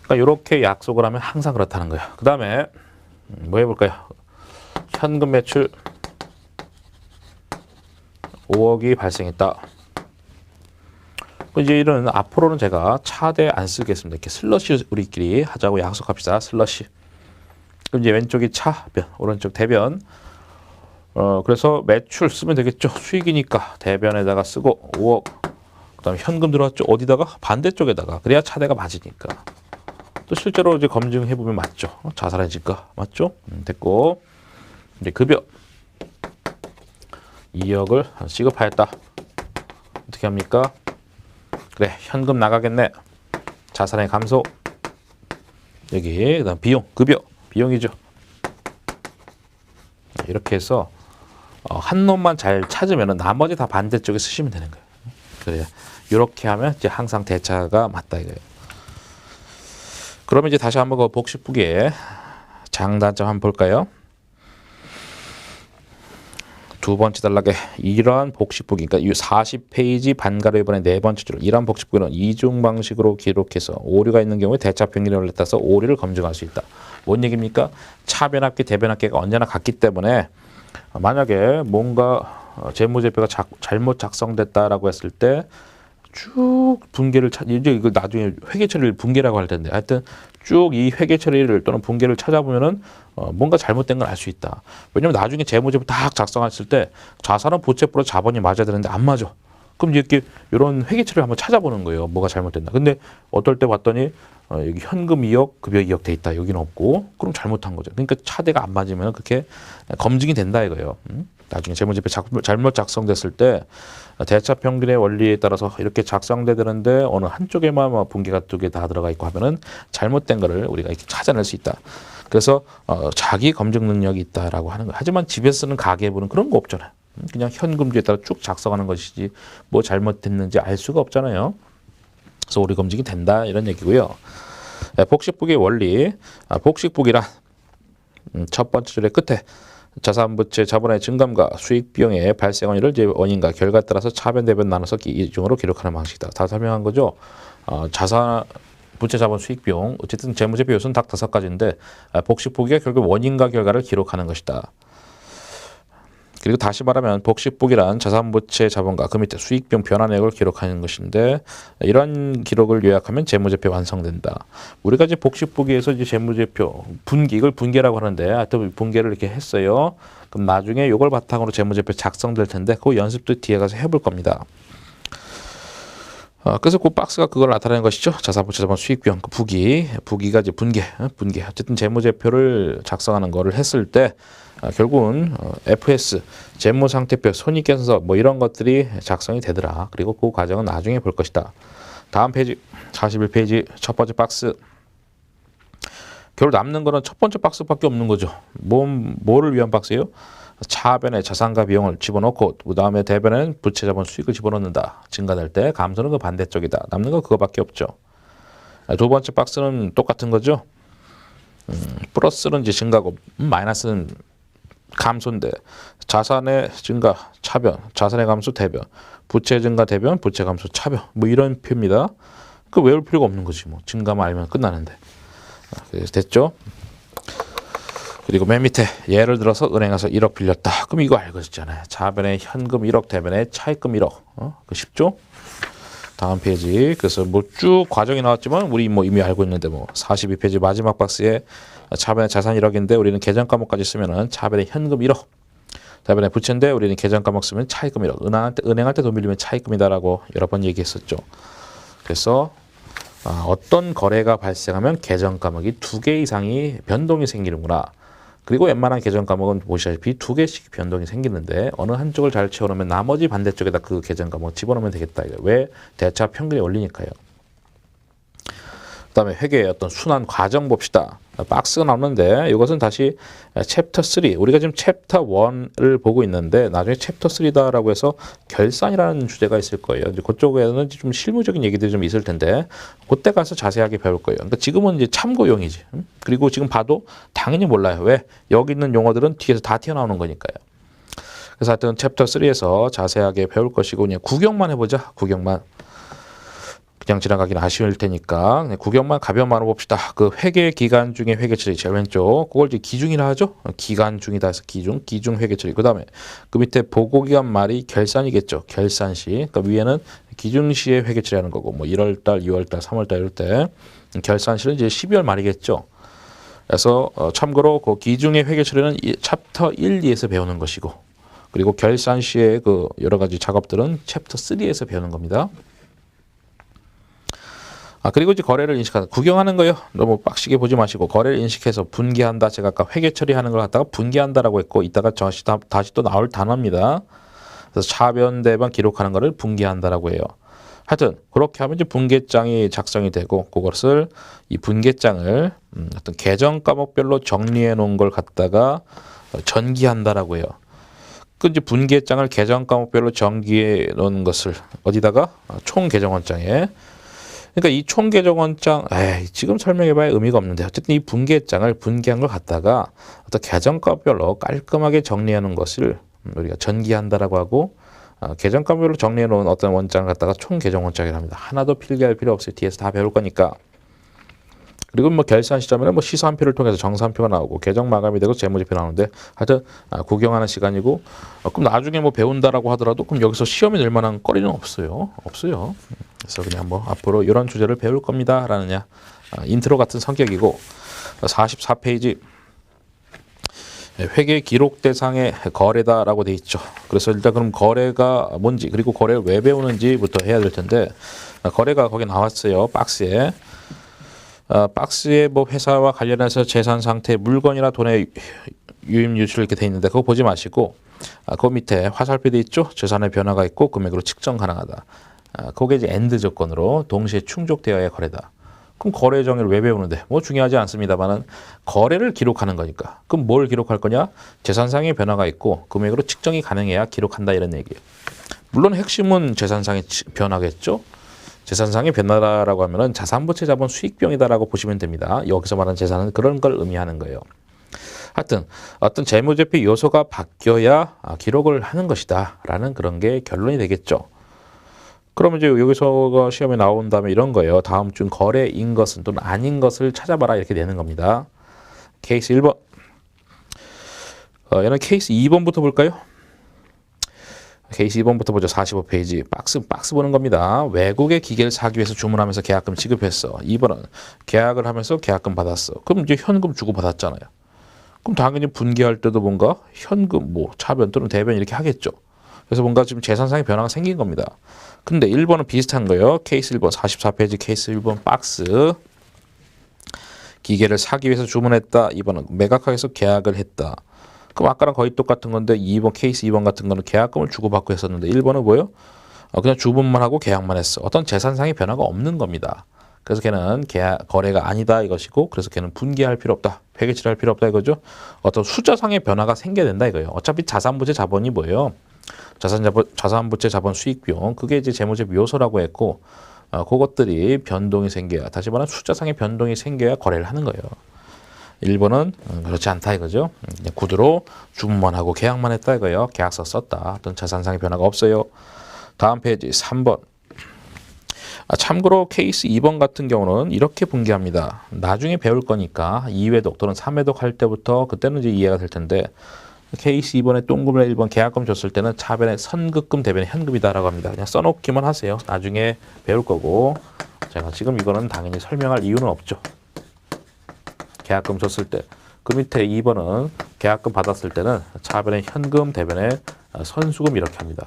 그러니까 이렇게 약속을 하면 항상 그렇다는 거예요. 그 다음에 뭐 해볼까요? 현금 매출 5억이 발생했다. 이제 이런 앞으로는 제가 차대 안 쓰겠습니다. 이렇게 슬러시 우리끼리 하자고 약속합시다. 슬러시. 그럼 이제 왼쪽이 차변, 오른쪽 대변. 그래서 매출 쓰면 되겠죠. 수익이니까 대변에다가 쓰고 5억. 그다음에 현금 들어왔죠. 어디다가? 반대쪽에다가. 그래야 차대가 맞으니까. 또 실제로 이제 검증해 보면 맞죠. 자살해질까? 맞죠? 됐고. 이제 급여 2억을 지급하였다. 어떻게 합니까? 그래, 현금 나가겠네. 자산의 감소. 여기 그다음 비용, 급여, 비용이죠. 이렇게 해서 한 놈만 잘 찾으면 나머지 다 반대쪽에 쓰시면 되는 거예요. 그래요. 이렇게 하면 이제 항상 대차가 맞다 이거예요. 그러면 이제 다시 한번 그 복식부기의 장단점 한번 볼까요? 두 번째 단락에 이러한 복식부기, 그러니까 이 40페이지 반가로 이번에 네 번째 줄, 이러한 복식부기는 이중 방식으로 기록해서 오류가 있는 경우에 대차 평균을 따라서 오류를 검증할 수 있다. 뭔 얘기입니까? 차변합계, 대변합계가 언제나 같기 때문에 만약에 뭔가 재무제표가 잘못 작성됐다라고 했을 때 쭉 분계를 이제 이거 나중에 회계 처리를 분계라고 할 텐데 하여튼 쭉 이 회계 처리를 또는 분계를 찾아보면은 뭔가 잘못된 걸 알 수 있다. 왜냐면 나중에 재무제표 딱 작성했을 때 자산은 부채 플러스 자본이 맞아야 되는데 안 맞아. 그럼 이렇게 이런 회계 처리를 한번 찾아보는 거예요. 뭐가 잘못됐나. 근데 어떨 때 봤더니 여기 현금 2억, 급여 2억 돼 있다. 여기는 없고. 그럼 잘못한 거죠. 그러니까 차대가 안 맞으면 그렇게 검증이 된다 이거예요. 나중에 재무제표 잘못 작성됐을 때 대차 평균의 원리에 따라서 이렇게 작성되는데 어느 한쪽에만 분계가 두 개 다 들어가 있고 하면은 잘못된 거를 우리가 이렇게 찾아낼 수 있다. 그래서 자기 검증 능력이 있다라고 하는 거예요. 하지만 집에서 쓰는 가계부는 그런 거 없잖아요. 그냥 현금주에 따라 쭉 작성하는 것이지 뭐 잘못됐는지 알 수가 없잖아요. 그래서 오류 검증이 된다 이런 얘기고요. 복식부기의 원리, 복식부기란 첫 번째 줄의 끝에 자산부채 자본의 증감과 수익 비용의 발생 원인을 원인과 결과에 따라서 차변 대변 나눠서 이중으로 기록하는 방식이다. 다 설명한 거죠. 자산 부채 자본 수익 비용 어쨌든 재무제표 요소는 딱 5가지인데 복식부기가 결국 원인과 결과를 기록하는 것이다. 그리고 다시 말하면 복식부기란 자산부채 자본과 그 밑에 수익비용 변화 내역을 기록하는 것인데 이런 기록을 요약하면 재무제표 완성된다. 우리가 이제 복식부기에서 이제 재무제표 이걸 분계라고 하는데 하여튼 분계를 이렇게 했어요. 그럼 나중에 이걸 바탕으로 재무제표 작성될 텐데 그 연습도 뒤에 가서 해볼 겁니다. 그래서 그 박스가 그걸 나타내는 것이죠. 자산부채 자본 수익비용 그 부기가 이제 분계 어쨌든 재무제표를 작성하는 거를 했을 때 결국은 FS 재무상태표 손익계산서 뭐 이런 것들이 작성이 되더라. 그리고 그 과정은 나중에 볼 것이다. 다음 페이지 41페이지 첫 번째 박스. 결국 남는 거는 첫 번째 박스밖에 없는 거죠. 뭐를 위한 박스예요? 차변에 자산과 비용을 집어넣고 그 다음에 대변에는 부채 자본 수익을 집어넣는다. 증가될 때 감소는 그 반대쪽이다. 남는 거 그거밖에 없죠. 두 번째 박스는 똑같은 거죠. 플러스는 이제 증가고 마이너스는 감소인데 자산의 증가 차변, 자산의 감소 대변, 부채 증가 대변, 부채 감소 차변 뭐 이런 표입니다. 그 외울 필요가 없는 거지 뭐 증가만 알면 끝나는데. 그래서 됐죠? 그리고 맨 밑에 예를 들어서 은행에서 1억 빌렸다. 그럼 이거 알고 있잖아요. 차변에 현금 1억 대변에 차입금 1억. 그 쉽죠? 다음 페이지. 그래서 뭐 쭉 과정이 나왔지만 우리 뭐 이미 알고 있는데 뭐 42페이지 마지막 박스에 차변에 자산 1억인데 우리는 계정 과목까지 쓰면은 차변에 현금 1억. 대변에 부채인데 우리는 계정 과목 쓰면 차입금 1억. 은행할 때 돈 빌리면 차입금이다라고 여러 번 얘기했었죠. 그래서 어떤 거래가 발생하면 계정 과목이 2개 이상이 변동이 생기는구나. 그리고 웬만한 계정 과목은 보시다시피 2개씩 변동이 생기는데 어느 한쪽을 잘 채워놓으면 나머지 반대쪽에다 그 계정 과목 집어넣으면 되겠다. 왜? 대차 평균이 올리니까요. 그 다음에 회계의 어떤 순환 과정 봅시다. 박스가 나오는데 이것은 다시 챕터 3 우리가 지금 챕터 1을 보고 있는데 나중에 챕터 3다라고 해서 결산이라는 주제가 있을 거예요. 이제 그쪽에는 좀 실무적인 얘기들이 좀 있을 텐데 그때 가서 자세하게 배울 거예요. 그러니까 지금은 이제 참고용이지. 그리고 지금 봐도 당연히 몰라요. 왜? 여기 있는 용어들은 뒤에서 다 튀어나오는 거니까요. 그래서 하여튼 챕터 3에서 자세하게 배울 것이고 그냥 구경만 해보자. 구경만. 그냥 지나가기는 아쉬울 테니까 그냥 구경만 가벼운 봅시다. 그 회계 기간 중에 회계 처리 제일 왼쪽 그걸 이제 기중이라 하죠. 기간 중이다 해서 기중 회계 처리. 그다음에 그 밑에 보고 기간 말이 결산이겠죠. 결산시. 그러니까 위에는 기중시에 회계 처리하는 거고 뭐 1월 달, 2월 달, 3월 달 이럴 때 결산시는 이제 12월 말이겠죠. 그래서 참고로 그 기중의 회계 처리는 챕터 1, 2에서 배우는 것이고 그리고 결산시의 그 여러 가지 작업들은 챕터 3에서 배우는 겁니다. 그리고 이제 거래를 인식하는 구경하는 거요. 너무 빡시게 보지 마시고 거래를 인식해서 분기한다. 제가 아까 회계 처리하는 걸 갖다가 분기한다라고 했고 이따가 다시 또 나올 단어입니다. 그래서 차변 대변 기록하는 거를 분기한다라고 해요. 하여튼 그렇게 하면 이제 분계장이 작성이 되고 그것을 이 분계장을 어떤 계정 과목별로 정리해 놓은 걸 갖다가 전기한다라고 해요. 그 이제 분계장을 계정 과목별로 정기해 놓은 것을 어디다가 총 계정원장에 그러니까 이 총계정원장 지금 설명해봐야 의미가 없는데 어쨌든 이 분계장을 분기한 걸 갖다가 어떤 계정과별로 깔끔하게 정리하는 것을 우리가 전기한다라고 하고 계정과별로 정리해 놓은 어떤 원장을 갖다가 총계정원장이라 합니다. 하나도 필기할 필요 없어요. 뒤에서 다 배울 거니까. 그리고 뭐 결산 시점에는 뭐 시산표를 통해서 정산표가 나오고 계정 마감이 되고 재무제표 나오는데 하여튼 구경하는 시간이고 그럼 나중에 뭐 배운다라고 하더라도 그럼 여기서 시험에 낼 만한 거리는 없어요. 그래서 그냥 뭐 앞으로 이런 주제를 배울 겁니다라는 인트로 같은 성격이고 44페이지 회계 기록 대상의 거래다라고 돼 있죠. 그래서 일단 그럼 거래가 뭔지 그리고 거래를 왜 배우는지부터 해야 될 텐데 거래가 거기 나왔어요. 박스에. 박스에 뭐 회사와 관련해서 재산 상태, 물건이나 돈의 유입 유출 이렇게 돼 있는데 그거 보지 마시고 그 밑에 화살표 돼 있죠. 재산의 변화가 있고 금액으로 측정 가능하다. 그게 이제 엔드 조건으로 동시에 충족되어야 거래다. 그럼 거래 정의를 왜 배우는데? 뭐 중요하지 않습니다만은 거래를 기록하는 거니까. 그럼 뭘 기록할 거냐? 재산상의 변화가 있고 금액으로 측정이 가능해야 기록한다 이런 얘기예요. 물론 핵심은 재산상의 변화겠죠. 재산상의 변화라고 하면은 자산부채 자본 수익비용이다라고 보시면 됩니다. 여기서 말하는 재산은 그런 걸 의미하는 거예요. 하여튼 어떤 재무제표 요소가 바뀌어야 기록을 하는 것이다라는 그런 게 결론이 되겠죠. 그러면 이제 여기서 시험에 나온 다음에 이런 거예요. 다음 중 거래인 것은 또는 아닌 것을 찾아봐라 이렇게 되는 겁니다. 케이스 1번. 얘는 케이스 2번부터 볼까요? 케이스 2번부터 보죠. 45페이지. 박스 보는 겁니다. 외국의 기계를 사기 위해서 주문하면서 계약금 지급했어. 2번은 계약을 하면서 계약금 받았어. 그럼 이제 현금 주고 받았잖아요. 그럼 당연히 분기할 때도 뭔가 현금, 뭐 차변 또는 대변 이렇게 하겠죠. 그래서 뭔가 지금 재산상의 변화가 생긴 겁니다. 근데 1번은 비슷한 거예요. 케이스 1번 44페이지 케이스 1번 박스. 기계를 사기 위해서 주문했다. 2번은 매각하기 위해서 계약을 했다. 그럼 아까랑 거의 똑같은 건데 2번 케이스 2번 같은 거는 계약금을 주고받고 했었는데 1번은 뭐예요? 그냥 주문만 하고 계약만 했어. 어떤 재산상의 변화가 없는 겁니다. 그래서 걔는 거래가 아니다 이것이고 그래서 걔는 분기할 필요 없다. 회계처리할 필요 없다 이거죠. 어떤 숫자상의 변화가 생겨야 된다 이거예요. 어차피 자산부채 자본이 뭐예요? 자산부채 자본 수익비용 그게 이제 재무제표 요소라고 했고 그것들이 변동이 생겨야 다시 말하면 숫자상의 변동이 생겨야 거래를 하는 거예요. 1번은 그렇지 않다 이거죠. 그냥 구두로 주문만 하고 계약만 했다 이거예요. 계약서 썼다. 어떤 자산상의 변화가 없어요. 다음 페이지 3번. 참고로 케이스 2번 같은 경우는 이렇게 분기합니다. 나중에 배울 거니까 2회독 또는 3회독 할 때부터 그때는 이제 이해가 될 텐데 케이스 2번에 동그라미 1번 계약금 줬을 때는 차변에 선급금 대변에 현금이다라고 합니다. 그냥 써놓기만 하세요. 나중에 배울 거고 제가 지금 이거는 당연히 설명할 이유는 없죠. 계약금 줬을 때 그 밑에 2번은 계약금 받았을 때는 차변에 현금 대변에 선수금 이렇게 합니다.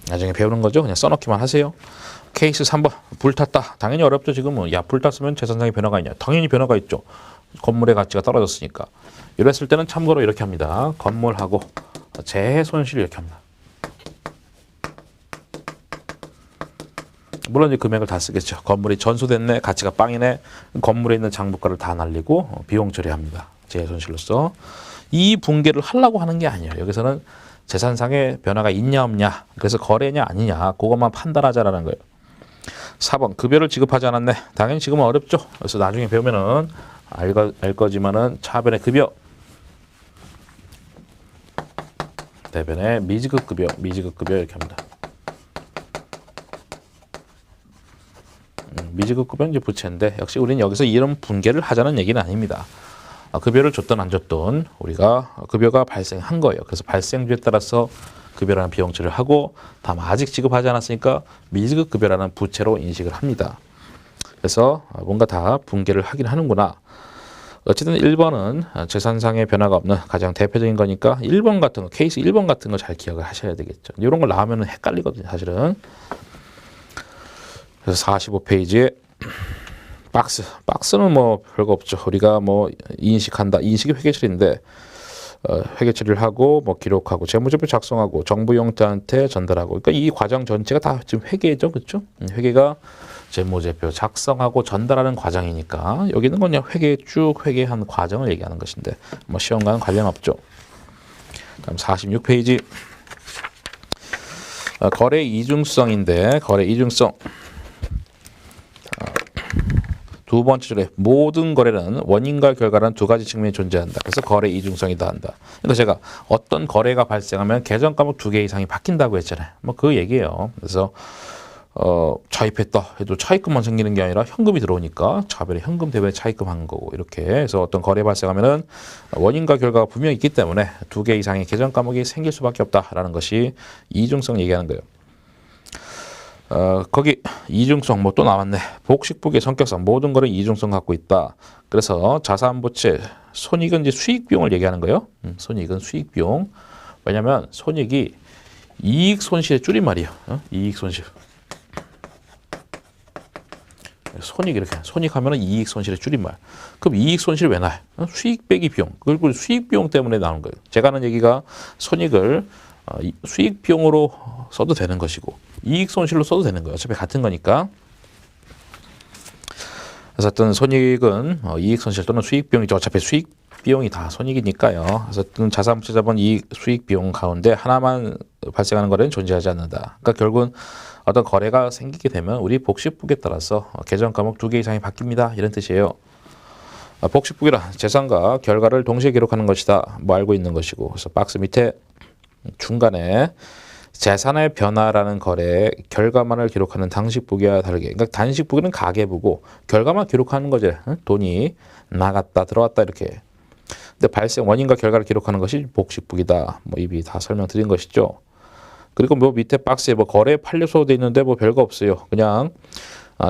나중에 배우는 거죠. 그냥 써놓기만 하세요. 케이스 3번 불탔다. 당연히 어렵죠. 지금은 불탔으면 재산상의 변화가 있냐. 당연히 변화가 있죠. 건물의 가치가 떨어졌으니까. 이랬을 때는 참고로 이렇게 합니다. 건물하고 재해 손실 이렇게 합니다. 물론 이 금액을 다 쓰겠죠. 건물이 전소됐네, 가치가 빵이네, 건물에 있는 장부가를 다 날리고 비용 처리합니다. 재해손실로서. 이 붕괴를 하려고 하는 게 아니에요. 여기서는 재산상의 변화가 있냐 없냐, 그래서 거래냐 아니냐, 그것만 판단하자라는 거예요. 4번, 급여를 지급하지 않았네. 당연히 지금은 어렵죠. 그래서 나중에 배우면은 알 거지만은 차변의 급여, 대변의 미지급 급여 이렇게 합니다. 미지급 급여는 이제 부채인데, 역시 우리는 여기서 이런 분개를 하자는 얘기는 아닙니다. 급여를 줬든 안 줬든 우리가 급여가 발생한 거예요. 그래서 발생주에 따라서 급여라는 비용 처리를 하고, 다만 아직 지급하지 않았으니까 미지급 급여라는 부채로 인식을 합니다. 그래서 뭔가 다 분개를 하긴 하는구나. 어쨌든 1번은 재산상의 변화가 없는 가장 대표적인 거니까 1번 같은 거, 케이스 1번 같은 거 잘 기억을 하셔야 되겠죠. 이런 걸 나오면 헷갈리거든요, 사실은. 그래서 45페이지에 박스는 뭐 별거 없죠. 우리가 뭐 인식한다, 인식이 회계처리인데 회계처리를 하고 뭐 기록하고 재무제표 작성하고 정부용자한테 전달하고, 그러니까 이 과정 전체가 다 지금 회계죠, 그렇죠? 회계가 재무제표 작성하고 전달하는 과정이니까 여기는 그냥 쭉 회계한 과정을 얘기하는 것인데 뭐 시험과는 관련 없죠. 다음 46페이지 거래 이중성인데, 거래 이중성 두 번째 줄에 모든 거래는 원인과 결과라는 두 가지 측면이 존재한다. 그래서 거래 이중성이다 한다. 그러니까 제가 어떤 거래가 발생하면 계정 과목 2개 이상이 바뀐다고 했잖아요. 뭐 그 얘기예요. 그래서 차입했다 해도 차입금만 생기는 게 아니라 현금이 들어오니까 차별의 현금 대변 차입금 한 거고, 이렇게 해서 어떤 거래 발생하면은 원인과 결과가 분명히 있기 때문에 2개 이상의 계정 과목이 생길 수밖에 없다라는 것이 이중성 얘기하는 거예요. 거기 이중성 뭐 또 나왔네. 복식부의 성격상 모든 거는 이중성 갖고 있다. 그래서 자산부채, 손익은 이제 수익 비용을 얘기하는 거예요. 손익은 수익 비용. 왜냐하면 손익이 이익 손실의 줄임말이에요. 이익 손실. 손익 이렇게 손익하면은 이익 손실의 줄임말. 그럼 이익 손실 왜 나요? 수익 빼기 비용. 그리고 수익 비용 때문에 나오는 거예요. 제가 하는 얘기가 손익을 수익 비용으로 써도 되는 것이고 이익 손실로 써도 되는 거예요. 어차피 같은 거니까. 그래서 어떤 손익은 이익 손실 또는 수익 비용이죠. 어차피 수익 비용이 다 손익이니까요. 그래서 어떤 자산부채 자본 이익 수익 비용 가운데 하나만 발생하는 거래는 존재하지 않는다. 그러니까 결국은 어떤 거래가 생기게 되면 우리 복식북에 따라서 계정 과목 2개 이상이 바뀝니다. 이런 뜻이에요. 복식북이란 재산과 결과를 동시에 기록하는 것이다. 뭐 알고 있는 것이고, 그래서 박스 밑에 중간에 재산의 변화라는 거래의 결과만을 기록하는 단식북이와 다르게, 그러니까 단식북은 가계부고 결과만 기록하는 거죠. 돈이 나갔다 들어왔다 이렇게. 근데 발생 원인과 결과를 기록하는 것이 복식북이다. 뭐 이미 다 설명드린 것이죠. 그리고 뭐 밑에 박스에 뭐 거래 판례소 돼 있는데 뭐 별거 없어요. 그냥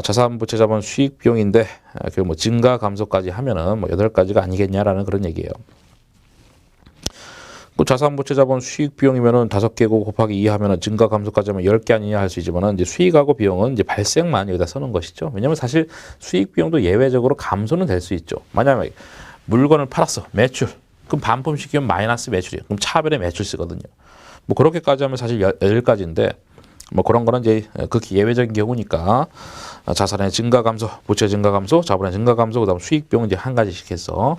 자산부채 자본 수익 비용인데 그 뭐 증가 감소까지 하면은 뭐 8가지가 아니겠냐라는 그런 얘기예요. 그 자산부채 자본 수익 비용이면은 5개고 곱하기 2 하면은 증가 감소까지 하면 10개 아니냐 할 수 있지만은 이제 수익하고 비용은 이제 발생만 여기다 써놓은 것이죠. 왜냐면 사실 수익 비용도 예외적으로 감소는 될 수 있죠. 만약에 물건을 팔았어, 매출. 그럼 반품시키면 마이너스 매출이에요. 그럼 차별의 매출 쓰거든요. 뭐 그렇게까지 하면 사실 10가지인데 뭐 그런 거는 이제 극히 예외적인 경우니까 자산의 증가 감소, 부채 증가 감소, 자본의 증가 감소, 그다음 수익 비용 이제 한 가지씩 해서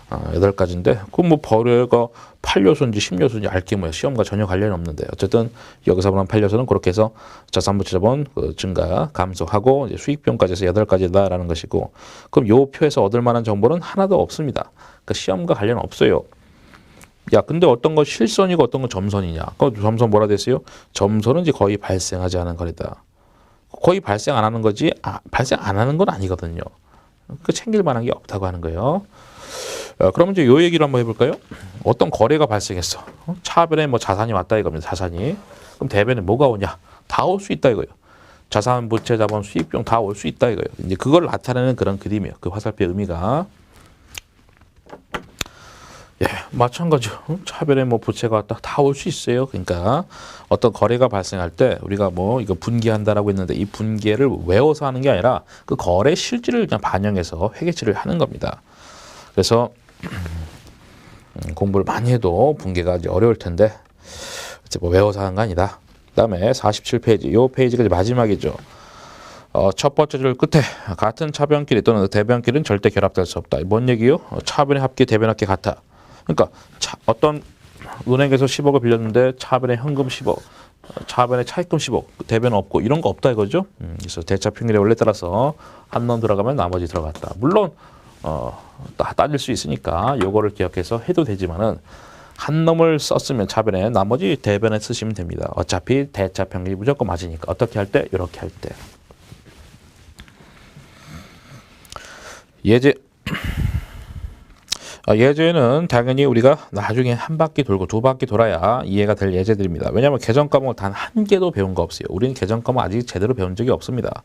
8가지인데 그럼 뭐 벌가 8요소인지 10요소인지 알게 뭐야. 시험과 전혀 관련이 없는데 어쨌든 여기서 보면 8요소는 그렇게 해서 자산부채 자본 증가 감소하고 이제 수익 비용까지 해서 8가지다라는 것이고, 그럼 요 표에서 얻을 만한 정보는 하나도 없습니다. 그러니까 시험과 관련 없어요. 야, 근데 어떤 건 실손이고 어떤 건 점손이냐? 그 점손 뭐라 됐어요? 점손은 이제 거의 발생하지 않은 거래다. 거의 발생 안 하는 거지, 발생 안 하는 건 아니거든요. 그 챙길 만한 게 없다고 하는 거예요. 그러면 이제 요 얘기를 한번 해볼까요? 어떤 거래가 발생했어. 차변에 뭐 자산이 왔다 이겁니다. 자산이. 그럼 대변에 뭐가 오냐? 다 올 수 있다 이거예요. 자산, 부채, 자본, 수익 비용 다 올 수 있다 이거예요. 이제 그걸 나타내는 그런 그림이에요. 그 화살표의 의미가. 예, 마찬가지죠. 차별에 뭐 부채가 왔다 다 올 수 있어요. 그러니까 어떤 거래가 발생할 때 우리가 뭐 이거 분기한다라고 했는데 이 분기를 외워서 하는 게 아니라 그 거래 실질을 그냥 반영해서 회계처리를 하는 겁니다. 그래서 공부를 많이 해도 분기가 이제 어려울 텐데 이제 뭐 외워서 하는 거 아니다. 그다음에 47페이지, 이 페이지가 이제 마지막이죠. 첫 번째 줄 끝에 같은 차변끼리 또는 대변끼리는 절대 결합될 수 없다. 뭔 얘기요? 차변의 합계, 대변 합계 같아. 그러니까 어떤 은행에서 10억을 빌렸는데 차변에 현금 10억, 차변에 차입금 10억, 대변 없고 이런 거 없다 이거죠. 그래서 대차 평균의 원래 따라서 한 놈 들어가면 나머지 들어갔다. 물론 따질 수 있으니까 요거를 기억해서 해도 되지만은 한 놈을 썼으면 차변에 나머지 대변에 쓰시면 됩니다. 어차피 대차 평균이 무조건 맞으니까. 어떻게 할 때? 이렇게 할 때. 예제. 예제는 당연히 우리가 나중에 한 바퀴 돌고 두 바퀴 돌아야 이해가 될 예제들입니다. 왜냐하면 개정 과목을 단 한 개도 배운 거 없어요. 우리는 개정 과목 아직 제대로 배운 적이 없습니다.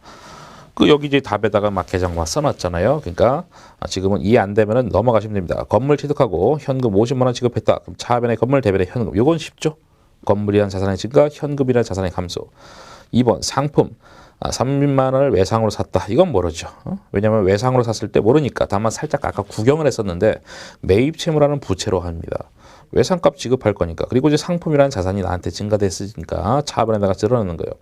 여기 이제 답에다가 막 개정과 써놨잖아요. 그러니까 지금은 이해 안 되면은 넘어가시면 됩니다. 건물 취득하고 현금 50만 원 지급했다. 그럼 차변에 건물, 대변에 현금. 요건 쉽죠. 건물이란 자산의 증가, 현금이란 자산의 감소. 2번 상품. 30만 원을 외상으로 샀다. 이건 모르죠. 왜냐하면 외상으로 샀을 때 모르니까. 다만 살짝 아까 구경을 했었는데 매입 채무라는 부채로 합니다. 외상값 지급할 거니까. 그리고 이제 상품이라는 자산이 나한테 증가됐으니까 차변에다가 쓸어넣는 거예요.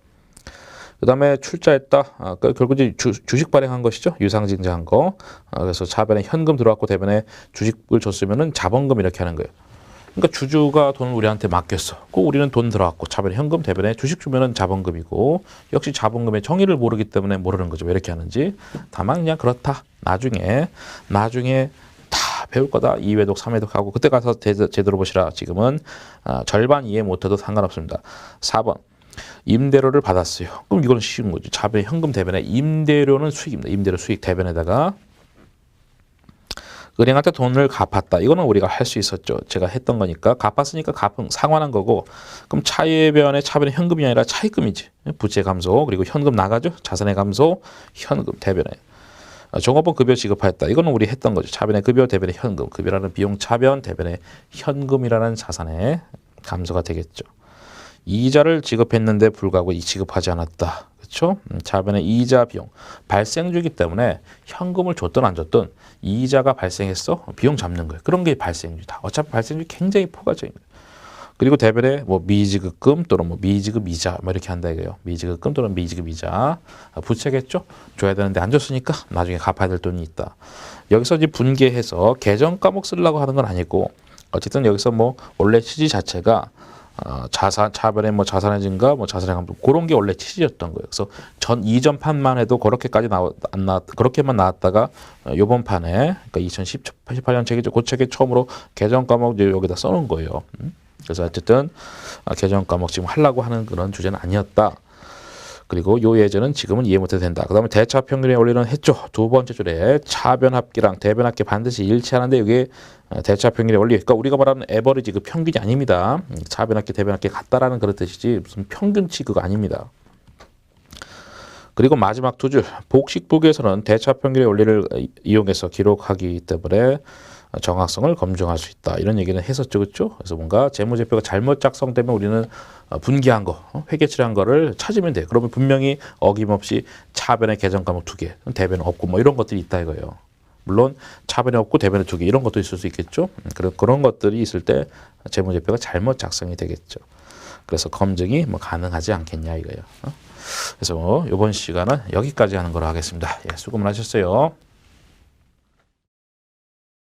그 다음에 출자했다. 결국 이제 주식 발행한 것이죠. 유상증자한 거. 그래서 차변에 현금 들어왔고 대변에 주식을 줬으면은 자본금 이렇게 하는 거예요. 그러니까 주주가 돈을 우리한테 맡겼어. 꼭 우리는 돈 들어왔고 차변에 현금, 대변에 주식 주면은 자본금이고 역시 자본금의 정의를 모르기 때문에 모르는 거죠. 왜 이렇게 하는지. 다만 그냥 그렇다. 나중에 다 배울 거다. 2회독, 3회독 하고 그때 가서 제대로 보시라. 지금은 절반 이해 못해도 상관없습니다. 4번. 임대료를 받았어요. 그럼 이건 쉬운 거죠. 차변에 현금, 대변에 임대료는 수익입니다. 임대료 수익 대변에다가 은행한테 돈을 갚았다. 이거는 우리가 할 수 있었죠. 제가 했던 거니까. 갚았으니까 상환한 거고. 그럼 차변에 현금이 아니라 차입금이지. 부채 감소. 그리고 현금 나가죠. 자산의 감소. 현금 대변에. 종업원 급여 지급하였다. 이거는 우리 했던 거죠. 차변의 급여, 대변의 현금. 급여라는 비용 차변, 대변의 현금이라는 자산의 감소가 되겠죠. 이자를 지급했는데 불구하고 지급하지 않았다. 그렇죠? 차변의 이자 비용 발생주기 때문에 현금을 줬든 안 줬든 이자가 발생했어 비용 잡는 거예요. 그런 게 발생주다. 어차피 발생주 굉장히 포괄적입니다. 그리고 대변에 뭐 미지급금 또는 뭐 미지급 이자 뭐 이렇게 한다 이거예요. 미지급금 또는 미지급 이자 부채겠죠? 줘야 되는데 안 줬으니까 나중에 갚아야 될 돈이 있다. 여기서 이제 분개해서 개정 과목 쓰려고 하는 건 아니고 어쨌든 여기서 뭐 원래 취지 자체가 차변에 뭐 자산의 증가, 뭐 자산의 감소 그런 게 원래 취지였던 거예요. 그래서 이전 판만 해도 그렇게까지 그렇게만 나왔다가 요번 판에 그러니까 2018년 책이죠. 그 책에 처음으로 개정 과목 여기다 써놓은 거예요. 그래서 어쨌든 개정 과목 지금 하려고 하는 그런 주제는 아니었다. 그리고 요 예제는 지금은 이해 못해도 된다. 그 다음에 대차 평균의 원리는 했죠. 두 번째 줄에 차변 합계랑 대변 합계 반드시 일치하는데 이게 대차 평균의 원리. 그러니까 우리가 말하는 에버리지 그 평균이 아닙니다. 차변 합계, 대변 합계 같다라는 그런 뜻이지 무슨 평균치 그거 아닙니다. 그리고 마지막 두 줄 복식부기에서는 대차 평균의 원리를 이용해서 기록하기 때문에 정확성을 검증할 수 있다. 이런 얘기는 했었죠. 그렇죠? 그래서 뭔가 재무제표가 잘못 작성되면 우리는 분기한 거, 회계치료한 거를 찾으면 돼요. 그러면 분명히 어김없이 차변에 개정 과목 2개, 대변은 없고 뭐 이런 것들이 있다 이거예요. 물론 차변에 없고 대변에 2개 이런 것도 있을 수 있겠죠. 그런 것들이 있을 때 재무제표가 잘못 작성이 되겠죠. 그래서 검증이 뭐 가능하지 않겠냐 이거예요. 그래서 이번 시간은 여기까지 하는 걸로 하겠습니다. 예, 수고 많으셨어요.